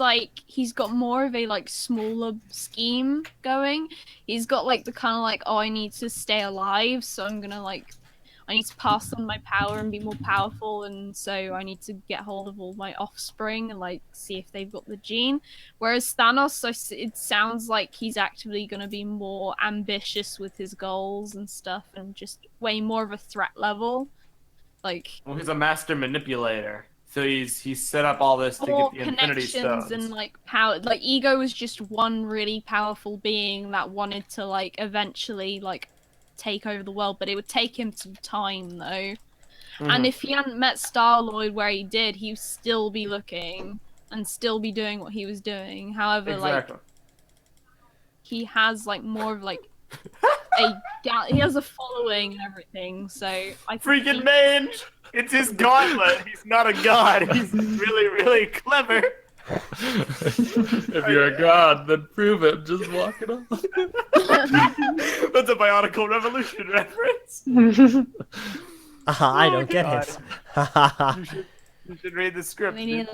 got more of a like smaller scheme going. He's got like the kind of like, oh, I need to stay alive, so I'm gonna like I need to pass on my power and be more powerful, and so I need to get hold of all my offspring and like see if they've got the gene. Whereas Thanos, it sounds like he's actively going to be more ambitious with his goals and stuff, and just way more of a threat level. Like Well, he's a master manipulator. So he's set up all this to more get the Infinity connections Stones. and like power. Like Ego was just one really powerful being that wanted to like eventually like take over the world, but it would take him some time though. And if he hadn't met Star-Lord where he did, he'd still be looking and still be doing what he was doing. However, Exactly. like he has like more of like he has a following and everything. So I think Freaking he- mange! It's his gauntlet. He's not a god. He's really, really clever. If you're a god, then prove it. Just walk it off. That's a Bionicle Revolution reference. I don't get God. it. You should read the script. Me dude.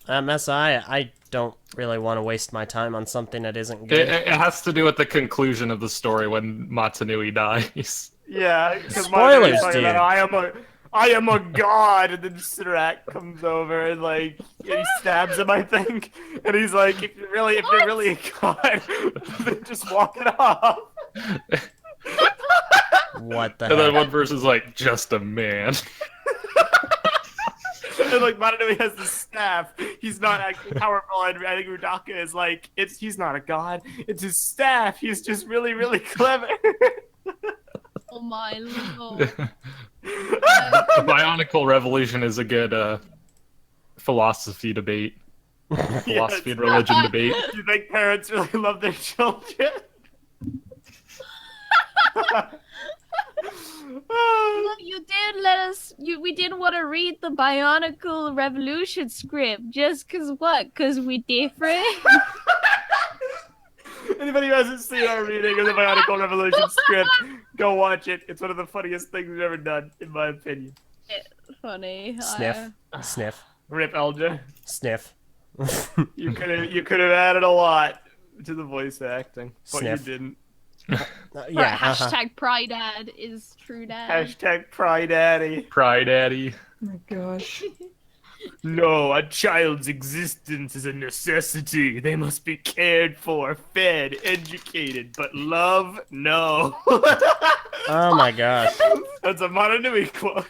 neither. Messa, I don't really want to waste my time on something that isn't It, good. it has to do with the conclusion of the story when Matsunui dies. Yeah, because Spoilers, talking dude. about, I am a god, and then Sirak comes over and like he stabs him, I think, and he's like, if you're really a god, then just walk it off. What the And then heck? one person's like, just a man. And like Madanui has the staff. He's not actually powerful, and I think Rudaka is like, he's not a god. It's his staff. He's just really, really clever. Oh my lord. The Bionicle Revolution is a good philosophy debate. Philosophy and religion debate. Do you think parents really love their children? you did let us. We didn't want to read the Bionicle Revolution script just cause what? Cause we different. Anybody who hasn't seen our reading of the Bionicle Revolution script, go watch it. It's one of the funniest things we've ever done, in my opinion. Funny. Sniff. Sniff. Rip Eljay. Sniff. You could have added a lot to the voice acting, but Sniff. you didn't. Yeah. Hashtag Prydad is true dad. Hashtag Pry Daddy. Cry daddy. Oh my gosh. No, a child's existence is a necessity. They must be cared for, fed, educated, but love, no. Oh my gosh. That's a Mononui quote.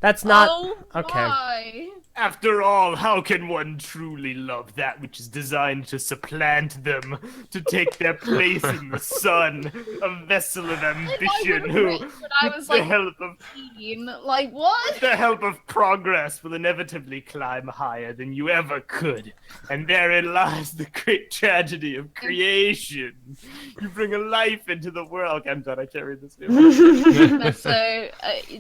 That's not. Oh Okay. my. After all, how can one truly love that which is designed to supplant them, to take their place in the sun? A vessel of ambition who, When I was with the like help of 15, like what? with the help of progress, will inevitably climb higher than you ever could. And therein lies the great tragedy of creation. You bring a life into the world. I'm done. I can't read this anymore. So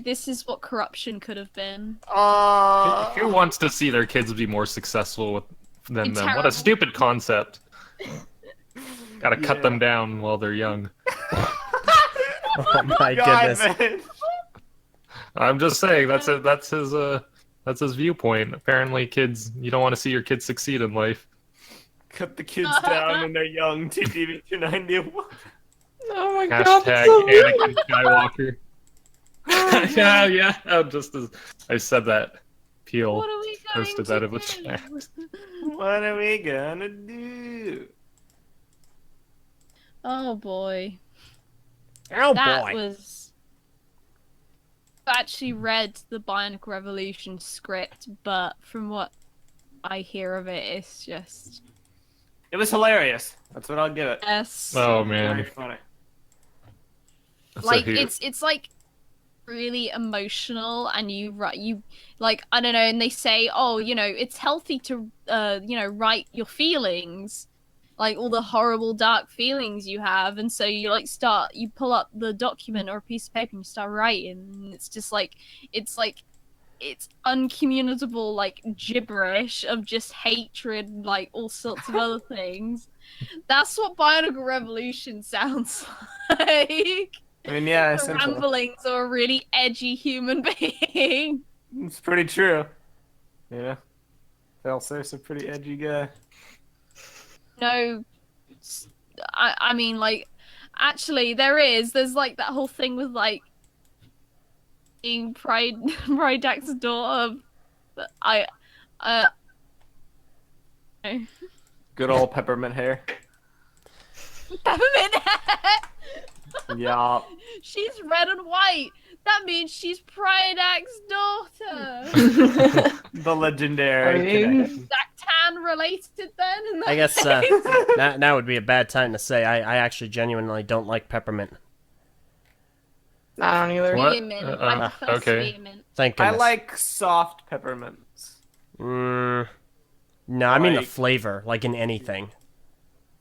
this is what corruption could have been. Who wants to see their kids be more successful than them? What Terrible. a stupid concept. Gotta cut them down while they're young. Oh my God, goodness. man. I'm just saying that's his viewpoint. Apparently, kids, you don't want to see your kids succeed in life. Cut the kids down when they're young. TTV 291. Oh my god. Hashtag that's so weird. Anakin Skywalker. yeah. Just as I said that, Peel What are we going posted to that in the do? chat. What are we gonna do? Oh boy. Oh That boy. was. I actually read the Bionicle Revolution script, but from what I hear of it, it's just. It was hilarious. That's what I'll give it. Yes. Oh Very man, funny. Like So who- it's like really emotional, and you like I don't know, and they say, oh, it's healthy to write your feelings, like all the horrible dark feelings you have, and so you pull up the document or a piece of paper and you start writing, and it's just like it's uncommunicable like gibberish of just hatred, like all sorts of other things. That's what Bionicle Revolution sounds like. I mean, yeah, The essentially. ramblings of a really edgy human being. It's pretty true. Yeah. Felser's a pretty edgy guy. No, I mean, like, actually, there's like that whole thing with like being Prydak's daughter. But Good old peppermint hair. Peppermint. Yeah. She's red and white. That means she's Prydak's daughter. The legendary I mean- connection. Zach Tan related then? In that I guess case? now would be a bad time to say I actually genuinely don't like peppermint. I don't either. What? Vehement. I prefer okay. vehement. Thank I goodness. like soft peppermints. No, I mean the Like- flavor, like in anything.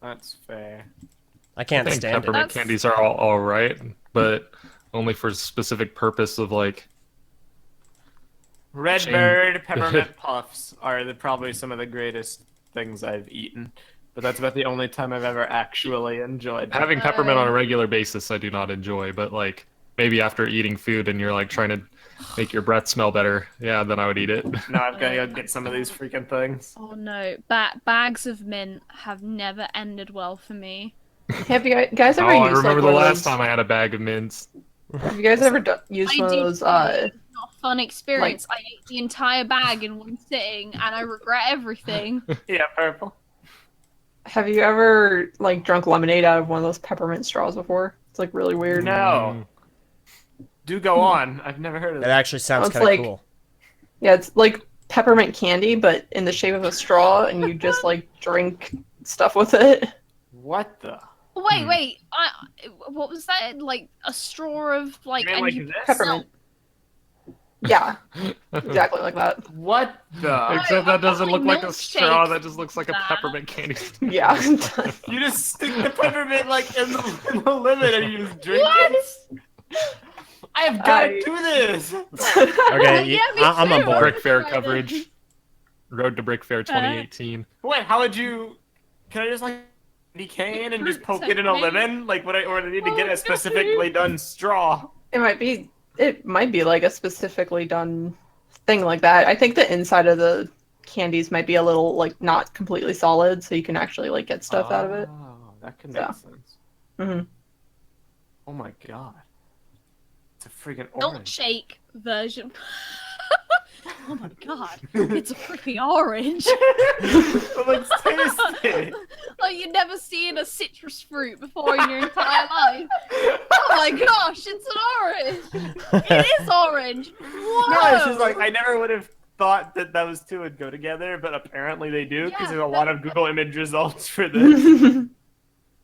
That's fair. I I can't think stand it. peppermint That's- candies are all right, but only for specific purpose of like. Redbird peppermint puffs are probably some of the greatest things I've eaten. But that's about the only time I've ever actually enjoyed them. Having peppermint on a regular basis, I do not enjoy, but like maybe after eating food and you're like trying to make your breath smell better, yeah, then I would eat it. Now I've got to go get some of these freaking things. Oh no, bags of mint have never ended well for me. Have you guys Oh, ever I used remember like the one of last those? time I had a bag of mints. Have you guys ever used I one of did those? too. Not a fun experience. I ate the entire bag in one sitting, and I regret everything. Yeah, purple. Have you ever like drunk lemonade out of one of those peppermint straws before? It's like really weird. No. Do go on. I've never heard of That that. actually sounds It's kind of like- cool. Yeah, it's like peppermint candy, but in the shape of a straw, and you just like drink stuff with it. What the? Wait, what was that? Like a straw of like, You mean and like you this? Peppermint. Yeah, exactly like that. What the? Except that doesn't look like a milkshakes straw. That just looks like a that. peppermint candy. Yeah. You just stick the peppermint like in the limit and you just drink What? it? I have got to do this. Okay, Yeah, me I'm on too. board. Brick Fair Right. coverage. Road to Brick Fair 2018. Wait, how would you? Can I just like candy cane and just poke it in a lemon? Like, would I need to get a specifically done straw? It might be like a specifically done thing like that. I think the inside of the candies might be a little like not completely solid, so you can actually like get stuff out of it. Oh, that can make So. sense. hmm Oh my god, it's a freaking orange. Milkshake version. Oh my god, it's a freaking orange. It looks tasty. Like you've never seen a citrus fruit before in your entire life. Oh my gosh, it's an orange. It is orange. Whoa. No, it's just like I never would have thought that those two would go together, but apparently they do because Yeah, there's a lot of Google image results for this.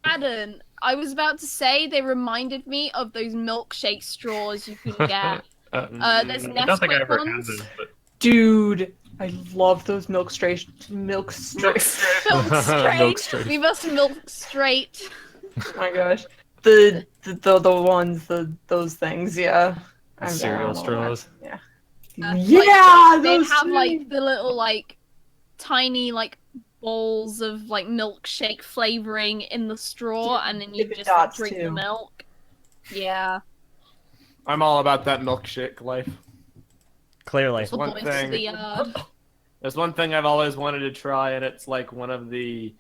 Adam, I was about to say they reminded me of those milkshake straws you can get. There's I don't think I Nesquik ever had ones. those, but Dude, I love those milk straight. Milk straight. Milk straight. We must milk straight. Oh my gosh, the ones, those things, yeah. I'm cereal down on that. straws. Yeah. Like, Yeah, they'd those have too. like the little like tiny like bowls of like milkshake flavoring in the straw, and then you Dippin' just like, Dots, drink too. the milk. Yeah. I'm all about that milkshake life. Clearly. The One boys thing. of the yard. There's one thing I've always wanted to try, and it's like one of the,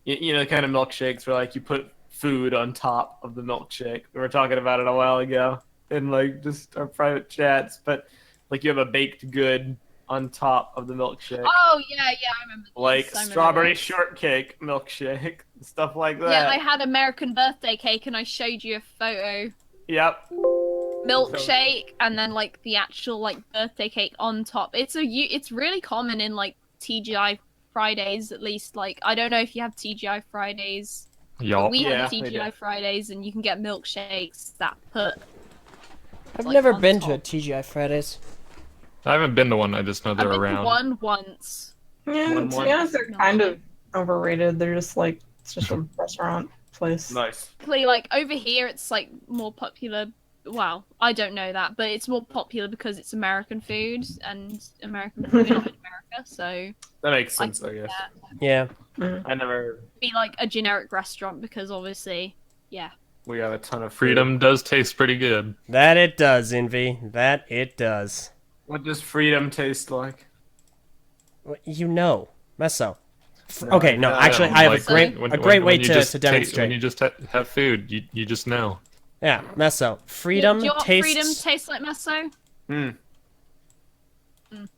you know, kind of milkshakes where like you put food on top of the milkshake. We were talking about it a while ago in like just our private chats, but like you have a baked good on top of the milkshake, Oh yeah, I remember. This. like I remember strawberry this. shortcake milkshake, stuff like that. Yeah, I had American birthday cake, and I showed you a photo. Yep. Milkshake, and then like the actual like birthday cake on top. It's really common in like TGI Fridays, at least. Like I don't know if you have TGI Fridays. Yup. We Yeah, have they TGI do. Fridays, and you can get milkshakes that put. I've like, never on been to a top. TGI Fridays. I haven't been to one. I just know I've they're been to around. one once. Yeah, One- to one- be honest, they're kind of overrated. They're just like it's just a restaurant place. Nice. Basically, like over here, it's like more popular. Well, I don't know that, but it's more popular because it's American food and American food in America. So That makes sense, I guess. Yeah. I never. be like a generic restaurant because obviously, yeah. We got a ton of food. Freedom does taste pretty good. That it does, Invi. That it does. What does freedom taste like? Well, you know. Meso. No, Okay, no, no, actually, no, I have Like, a great when- a great when way you to, just to when demonstrate. you just have food, you just know. Yeah, Meso. Freedom Do you want tastes. freedom taste like Meso? Hmm. Mm.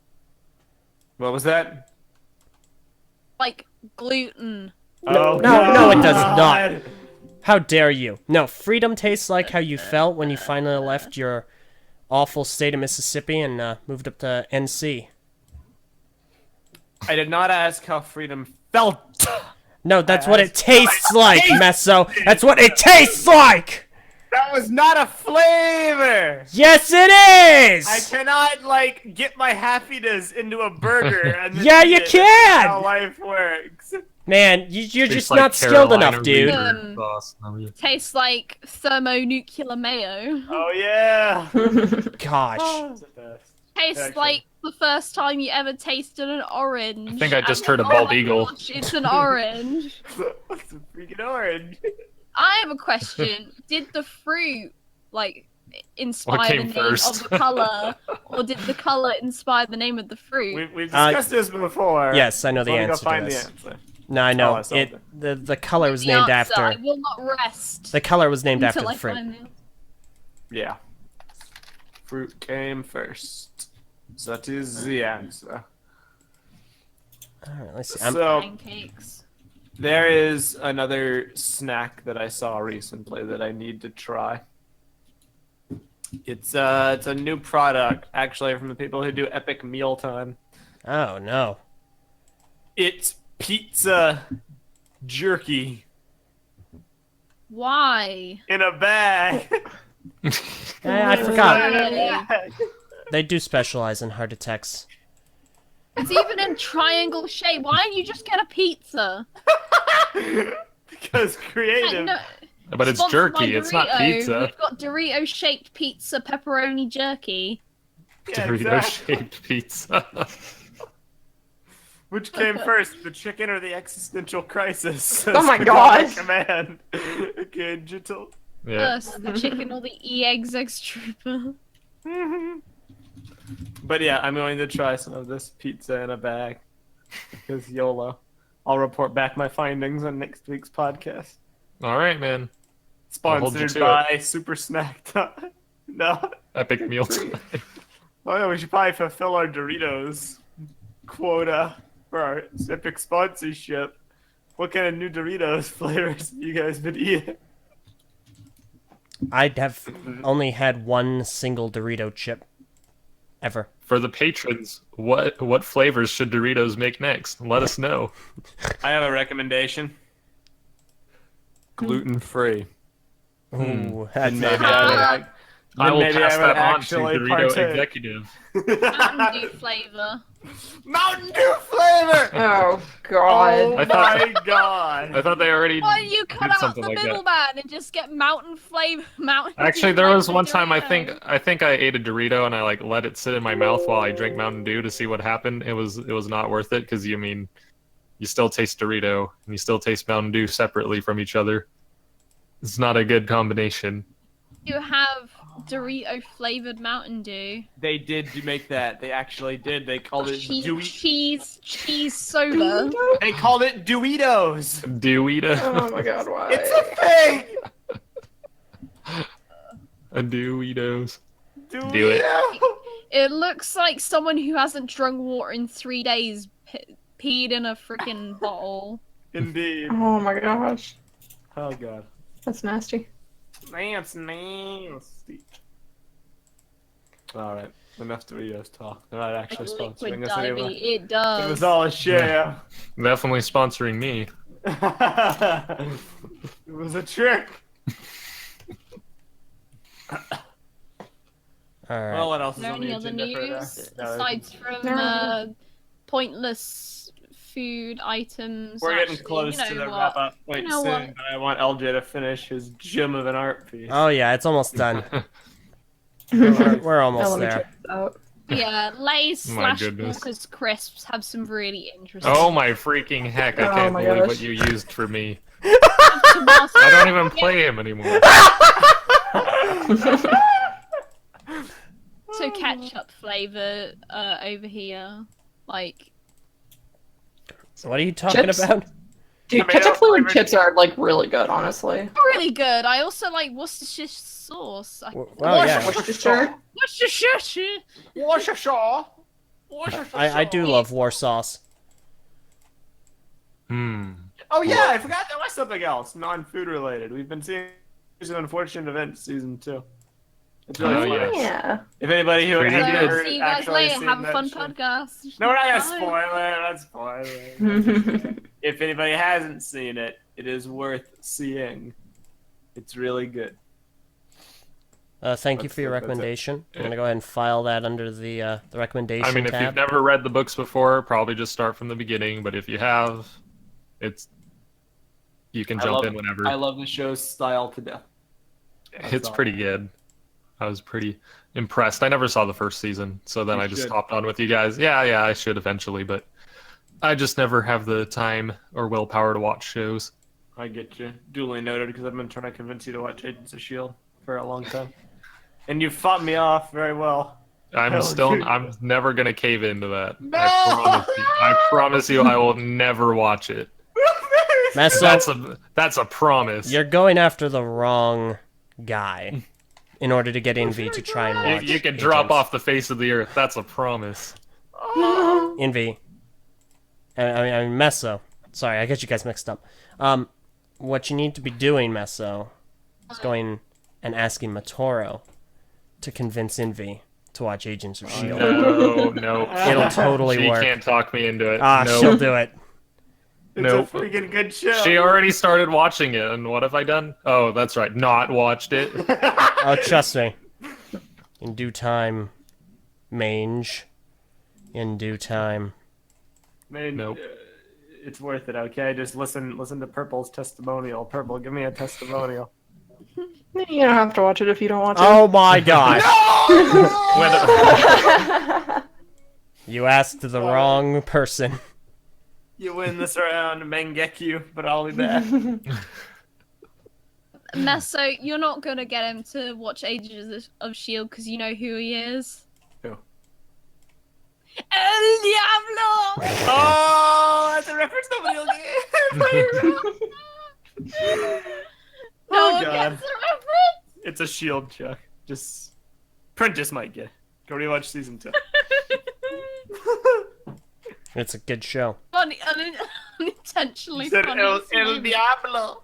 What was that? Like gluten. Oh, no, it does not. God. How dare you? No, freedom tastes like how you felt when you finally left your awful state of Mississippi and moved up to NC. I did not ask how freedom felt. No, that's what it tastes like, Meso. That's what it tastes like. That was not a flavor. Yes, it is. I cannot like get my happiness into a burger. And then Yeah, eat you it. can! That's how life works. Man, you're Tastes just like not skilled Carolina enough, dude. Reaper sauce. Tastes like thermonuclear mayo. Oh yeah. Gosh. It's the best. Tastes Actually. like the first time you ever tasted an orange. I think I just And- heard a bald eagle. Gosh, it's an orange. It's a freaking orange. I have a question. Did the fruit like inspire came the name first? of the color, or did the color inspire the name of the fruit? We've discussed this before. Yes, I know the So let me go answer to find this. the answer. No, I know. Oh, I solved It the color was The named answer, I after. will not rest The color was named after until the I fruit. find the Yeah. Fruit came first. So that is the answer. All right, let's see. So pancakes. there is another snack that I saw recently that I need to try. It's a new product actually from the people who do Epic Mealtime. Oh no. It's pizza jerky Why? in a bag. I forgot. Really? They do specialize in heart attacks. It's even in triangle shape. Why don't you just get a pizza? Because creative. No, But it's Sponsored by jerky. It's not Dorito. pizza. We've got Dorito-shaped pizza pepperoni jerky. Yeah, Dorito-shaped pizza. Which came first, the chicken or the existential crisis? Oh my As gosh. Command. Okay, gentle. Yeah. First, the chicken or the EX Trooper. But yeah, I'm going to try some of this pizza in a bag. Because YOLO. I'll report back my findings on next week's podcast. All right, man. hold you Sponsored to by Super Snack Time. No. Epic meal time. Oh yeah, we should probably fulfill our Doritos quota for our epic sponsorship. What kind of new Doritos flavors have you guys been eating? I have only had one single Dorito chip. Ever. For the patrons, what flavors should Doritos make next? Let us know. I have a recommendation. Gluten-free. Ooh, that's Maybe not I will maybe pass I would that on to actually Dorito partake. executive. Mountain Dew flavor. Mountain Dew flavor! Oh god. Oh I thought- my god! I thought they already Why don't you cut did out something the like that. middleman and just get mountain flavor? Mountain. Actually, Dew there was flavored one time I Dorito. think I ate a Dorito and I like let it sit in my mouth while I drank Mountain Dew to see what happened. It was not worth it because you still taste Dorito and you still taste Mountain Dew separately from each other. It's not a good combination. You have Dorito flavored Mountain Dew. They did make that. They actually did. They called it Cheese soda. They called it Doritos. Dewita. Oh my god, why? It's a thing. A Dewitos. Dorito. Do it. It looks like someone who hasn't drunk water in 3 days peed in a freaking bottle. Indeed. Oh my gosh. Oh god. That's nasty. That's nasty. Alright, enough Doritos talk. They're not actually Liquid sponsoring us anymore. divey. It It does. was all a share. Definitely sponsoring me. It was a trick. Alright. Well, what else Is is there on the any other agenda for news that? No, aside from No. pointless food items? we're getting Actually, close you know to the what? wrap up point You know soon, what? but I want Eljay to finish his gem of an art piece. Oh yeah, it's almost done. We're Now almost let me there. check this out. Yeah, Lay's My slash goodness. Walker's crisps have some really interesting. Oh my freaking heck! I Oh can't my believe gosh. what you used for me. Tabasco. I don't even play him anymore. So ketchup flavor over here, like So what are you talking Chips? about? Dude, Tomato ketchup flavored flavored chips are like really good, honestly. really good. I also like Worcestershire sauce. Well, yeah. Worcestershire. Worcestershire. Worcestershire. I do love war sauce. Oh yeah, I forgot there was something else, non-food related. We've been seeing an unfortunate event season 2. It's really Oh, fun. yeah. Yeah. If anybody who Pretty hasn't good. heard See you guys actually later. seen Have a that fun show- podcast. No, we're not gonna Bye. spoil it. Let's spoil it. If anybody hasn't seen it, it is worth seeing. It's really good. Thank you That's for your it, that's it. recommendation. I'm gonna go ahead and file that under the recommendation I mean, if tab. you've never read the books before, probably just start from the beginning. But if you have, you can jump in whenever. I love the show's style to death. It's pretty good. I was pretty impressed. I never saw the first season, so then You I just should. hopped on with you guys. Yeah, I should eventually, but I just never have the time or willpower to watch shows. I get you. Duly noted, because I've been trying to convince you to watch Agents of S.H.I.E.L.D. for a long time. And you fought me off very well. I'm never gonna cave into that. No! I promise you, I will never watch it. Meso, That's a promise. you're going after the wrong guy in order to get Invi to try and watch. You can drop Agents. off the face of the earth. That's a promise. Invi. I mean Meso. Sorry, I get you guys mixed up. What you need to be doing, Meso, is going and asking Matoro to convince Invi to watch Agents of S.H.I.E.L.D. No. It'll totally She work. can't talk me into it. Ah, no. she'll do it. It's Nope. a freaking good show. She already started watching it, and what have I done? Oh, that's right, not watched it. Oh, trust me. In due time, mange. In due time. Man, Nope. It's worth it, okay? Just listen to Prpl's testimonial. Prpl, give me a testimonial. You don't have to watch it if you don't want to. Oh my god. When- You asked the wrong person. You win this round, Mangekyu, but I'll be back. Meso, you're not gonna get him to watch Ages of S.H.I.E.L.D. because you know who he is. Who? El Diablo! Oh, that's a reference nobody will get. No one God. gets the reference! It's a shield, Chuck. Just Prentice might get it. Go rewatch season 2. It's a good show. Funny, unintentionally Said funny. El It's Diablo.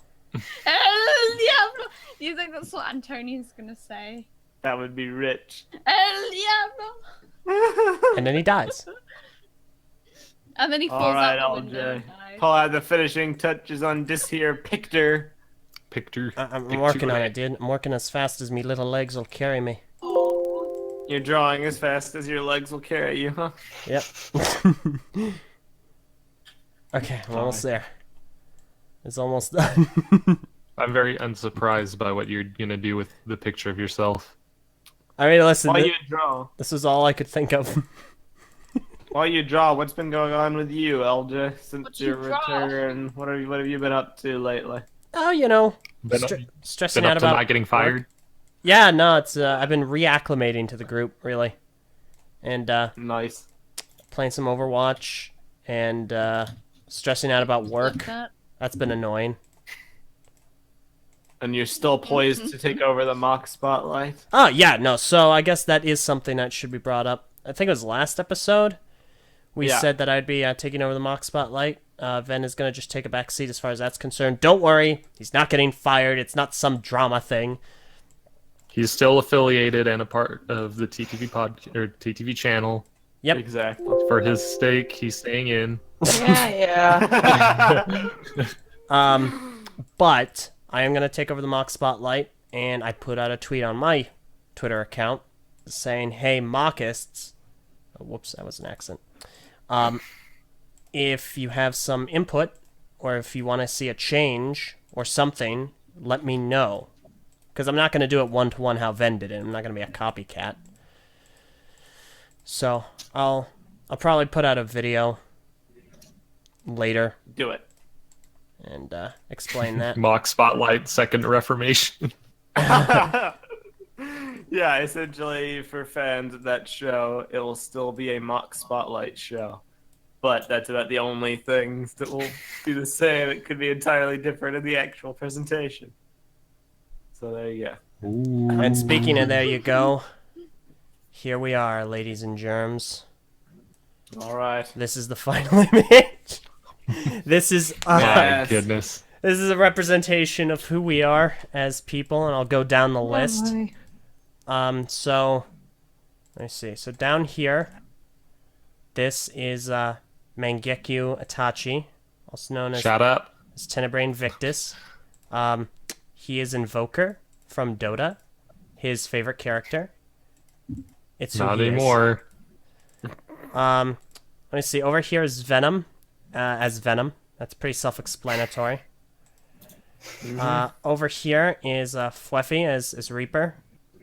El Diablo! Do you think that's what Antonio's gonna say? That would be rich. El Diablo! And then he dies. And then he falls All right, out the window. LJ. Pull out the finishing touches on this here picture. Picture. I'm working on it, dude. I'm working as fast as me little legs will carry me. You're drawing as fast as your legs will carry you, huh? Yep. Okay, I'm almost there. It's almost done. I'm very unsurprised by what you're gonna do with the picture of yourself. I mean, listen, While you draw, this was all I could think of. what's been going on with you, LJ, since What you your draw? return? What have you been up to lately? Oh, you know, Been, stressing been out up to about not getting fired. Yeah, no, it's I've been reacclimating to the group really, and Nice. playing some Overwatch and stressing out about work. That. That's been annoying. And you're still poised to take over the mock spotlight. Oh yeah, no. So I guess that is something that should be brought up. I think it was last episode. We Yeah. said that I'd be taking over the mock spotlight. Ven is gonna just take a back seat as far as that's concerned. Don't worry, he's not getting fired. It's not some drama thing. He's still affiliated and a part of the TTV or TTV channel. Yep. Exactly. For his stake, he's staying in. Yeah. But I am gonna take over the mock spotlight, and I put out a tweet on my Twitter account saying, "Hey, mockists." Oh, whoops, that was an accent. If you have some input, or if you want to see a change or something, let me know. Because I'm not going to do it one-to-one how Ven did it. I'm not going to be a copycat. So I'll probably put out a video later Do it. and explain that. Mock Spotlight, Second Reformation. Yeah, essentially, for fans of that show, it will still be a mock spotlight show. But that's about the only things that will be the same. It could be entirely different in the actual presentation. So there you go. And speaking of there you go, here we are, ladies and germs. All right. This is the final image. This is My Yes. goodness. this is a representation of who we are as people, and I'll go down the list. So let me see. So down here, this is Mangekyu Itachi, also known as Shut up. Tenebrae Invictus. He is Invoker from Dota. His favorite character. It's who Not he is. anymore. Let me see. Over here is Venom, as Venom. That's pretty self-explanatory. Over here is Phweffie as Reaper.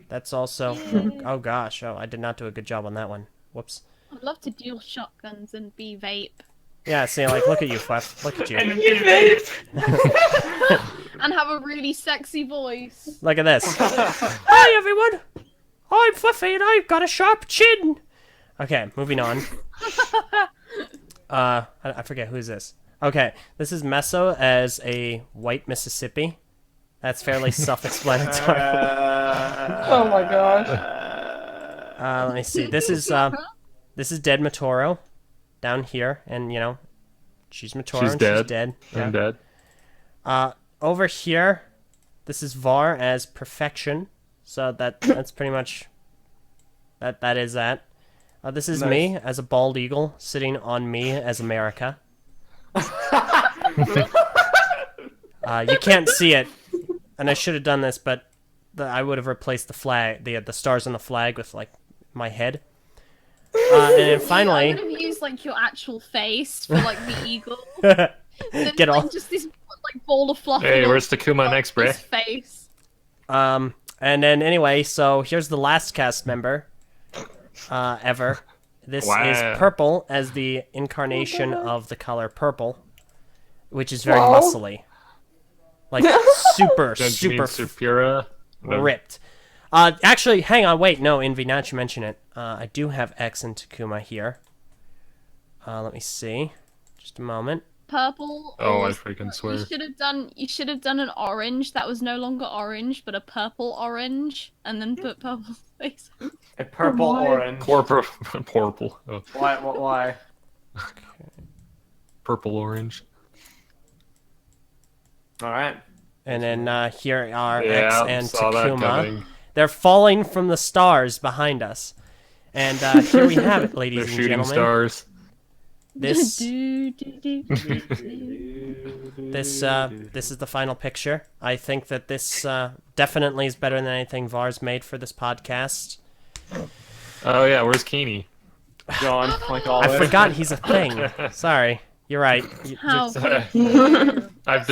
That's also. Oh gosh! Oh, I did not do a good job on that one. Whoops. I'd love to duel shotguns and be vape. Yeah. See, like, look at you, Phweff. Look at you. And have a really sexy voice. Look at this. Hi everyone. I'm Phweffie and I've got a sharp chin. Okay, moving on. I forget who's this. Okay, this is Meso as a white Mississippi. That's fairly self-explanatory. Oh my gosh. Let me see. This is dead Matoro down here, and you know, she's Matoro. She's and dead. She's dead. I'm Yeah. dead. Over here, this is Var as Perfection. So that's pretty much that is that. This is me as a bald eagle sitting on me as America. You can't see it, and I should have done this, but I would have replaced the flag, the stars on the flag with like my head. And then I finally, would have used like your actual face for like the eagle. Then, get like, all. just this like ball of fluff. Hey, on where's Takuma his next, bruh? face. And then anyway, so here's the last cast member ever. This Wow. is Prpl as the incarnation of the color purple, which is very Wow. muscly. Like super, Don't you mean super Supura? ripped. Actually, hang on, wait, no, Invi, now that you mention it, I do have X and Takuma here. Let me see. Just a moment. Purple. Oh, I or- freaking swear. You should have done an orange that was no longer orange, but a purple orange, and then put purple's face. A purple Why? orange. Purple. Oh, Why? purple orange. All right. And then here are X Yeah, and saw that Takuma. coming. They're falling from the stars behind us. And here we have it, They're ladies and shooting gentlemen. stars. This Do, do, do, do, do. this is the final picture. I think that this definitely is better than anything Vars made for this podcast. Oh yeah, where's Keeney? Gone. Like I always. forgot he's a thing. Sorry, you're right. How I've So-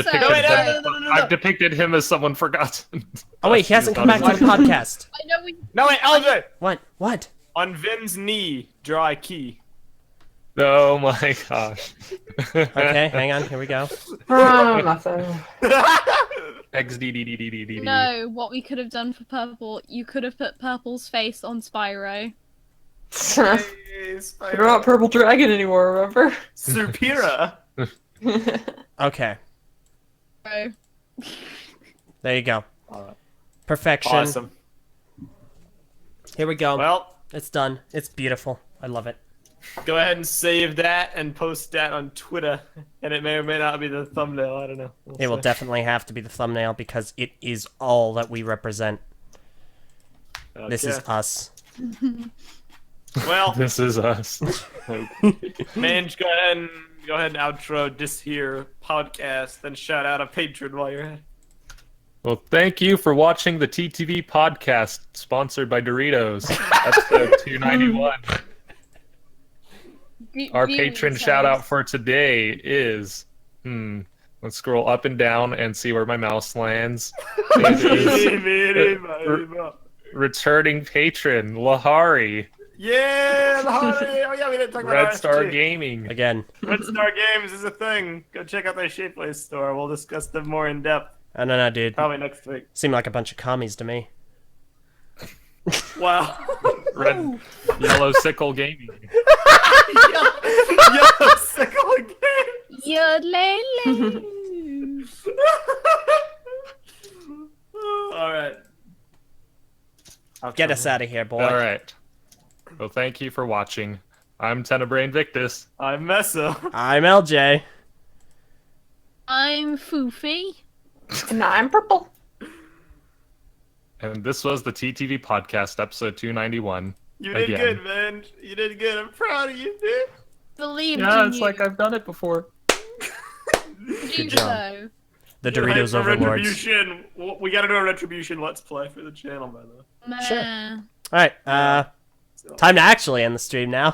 depicted No, wait, him. I've depicted him as someone forgotten. Oh wait, he hasn't come back to the podcast. I know we. No, wait, Eljay! What? What? On Vin's knee, draw a key. Oh my gosh. Okay, hang on. Here we go. Nothing. XDDDDDD. No, what we could have done for purple, you could have put purple's face on Spyro. You're not Purple Dragon anymore, remember? Supira. Okay, Spyro. there you go. Alright. Perfection. Awesome. Here we go. Well, It's done. It's beautiful. I love it. go ahead and save that and post that on Twitter. And it may or may not be the thumbnail. I don't know. We'll It will see. definitely have to be the thumbnail because it is all that we represent. This is Okay. us. Well, This is us. Mange, go ahead and outro this here podcast and shout out a patron while you're at it. Well, thank you for watching the TTV podcast, sponsored by Doritos, episode 291. Our patron shout out for today is, let's scroll up and down and see where my mouse lands. It is returning patron, Lahari, Yeah, the holiday. Oh yeah, we didn't talk about Red Star RSG. Gaming, Again. Red Star Games is a thing. Go check out their Shapeways store. We'll discuss them more in depth I don't know, dude. probably next week. Seem like a bunch of commies to me. Wow. Red Yellow Sickle Gaming, Yo, sickle again. Yodelele. All right. Get us out of here, boy. All right. Well, thank you for watching. I'm Tenebrae Invictus. I'm Meso. I'm LJ. I'm Phweffie. And I'm Purple. And this was the TTV podcast, episode 291. You did Again. good, man. You did good. I'm proud of you, dude. Believe Yeah, in it's you. like I've done it before. Do job. so. The Hype Doritos for Overlords. Retribution. We gotta do a Retribution Let's Play for the channel, by the way. Meh. Sure. Alright, time to actually end the stream now.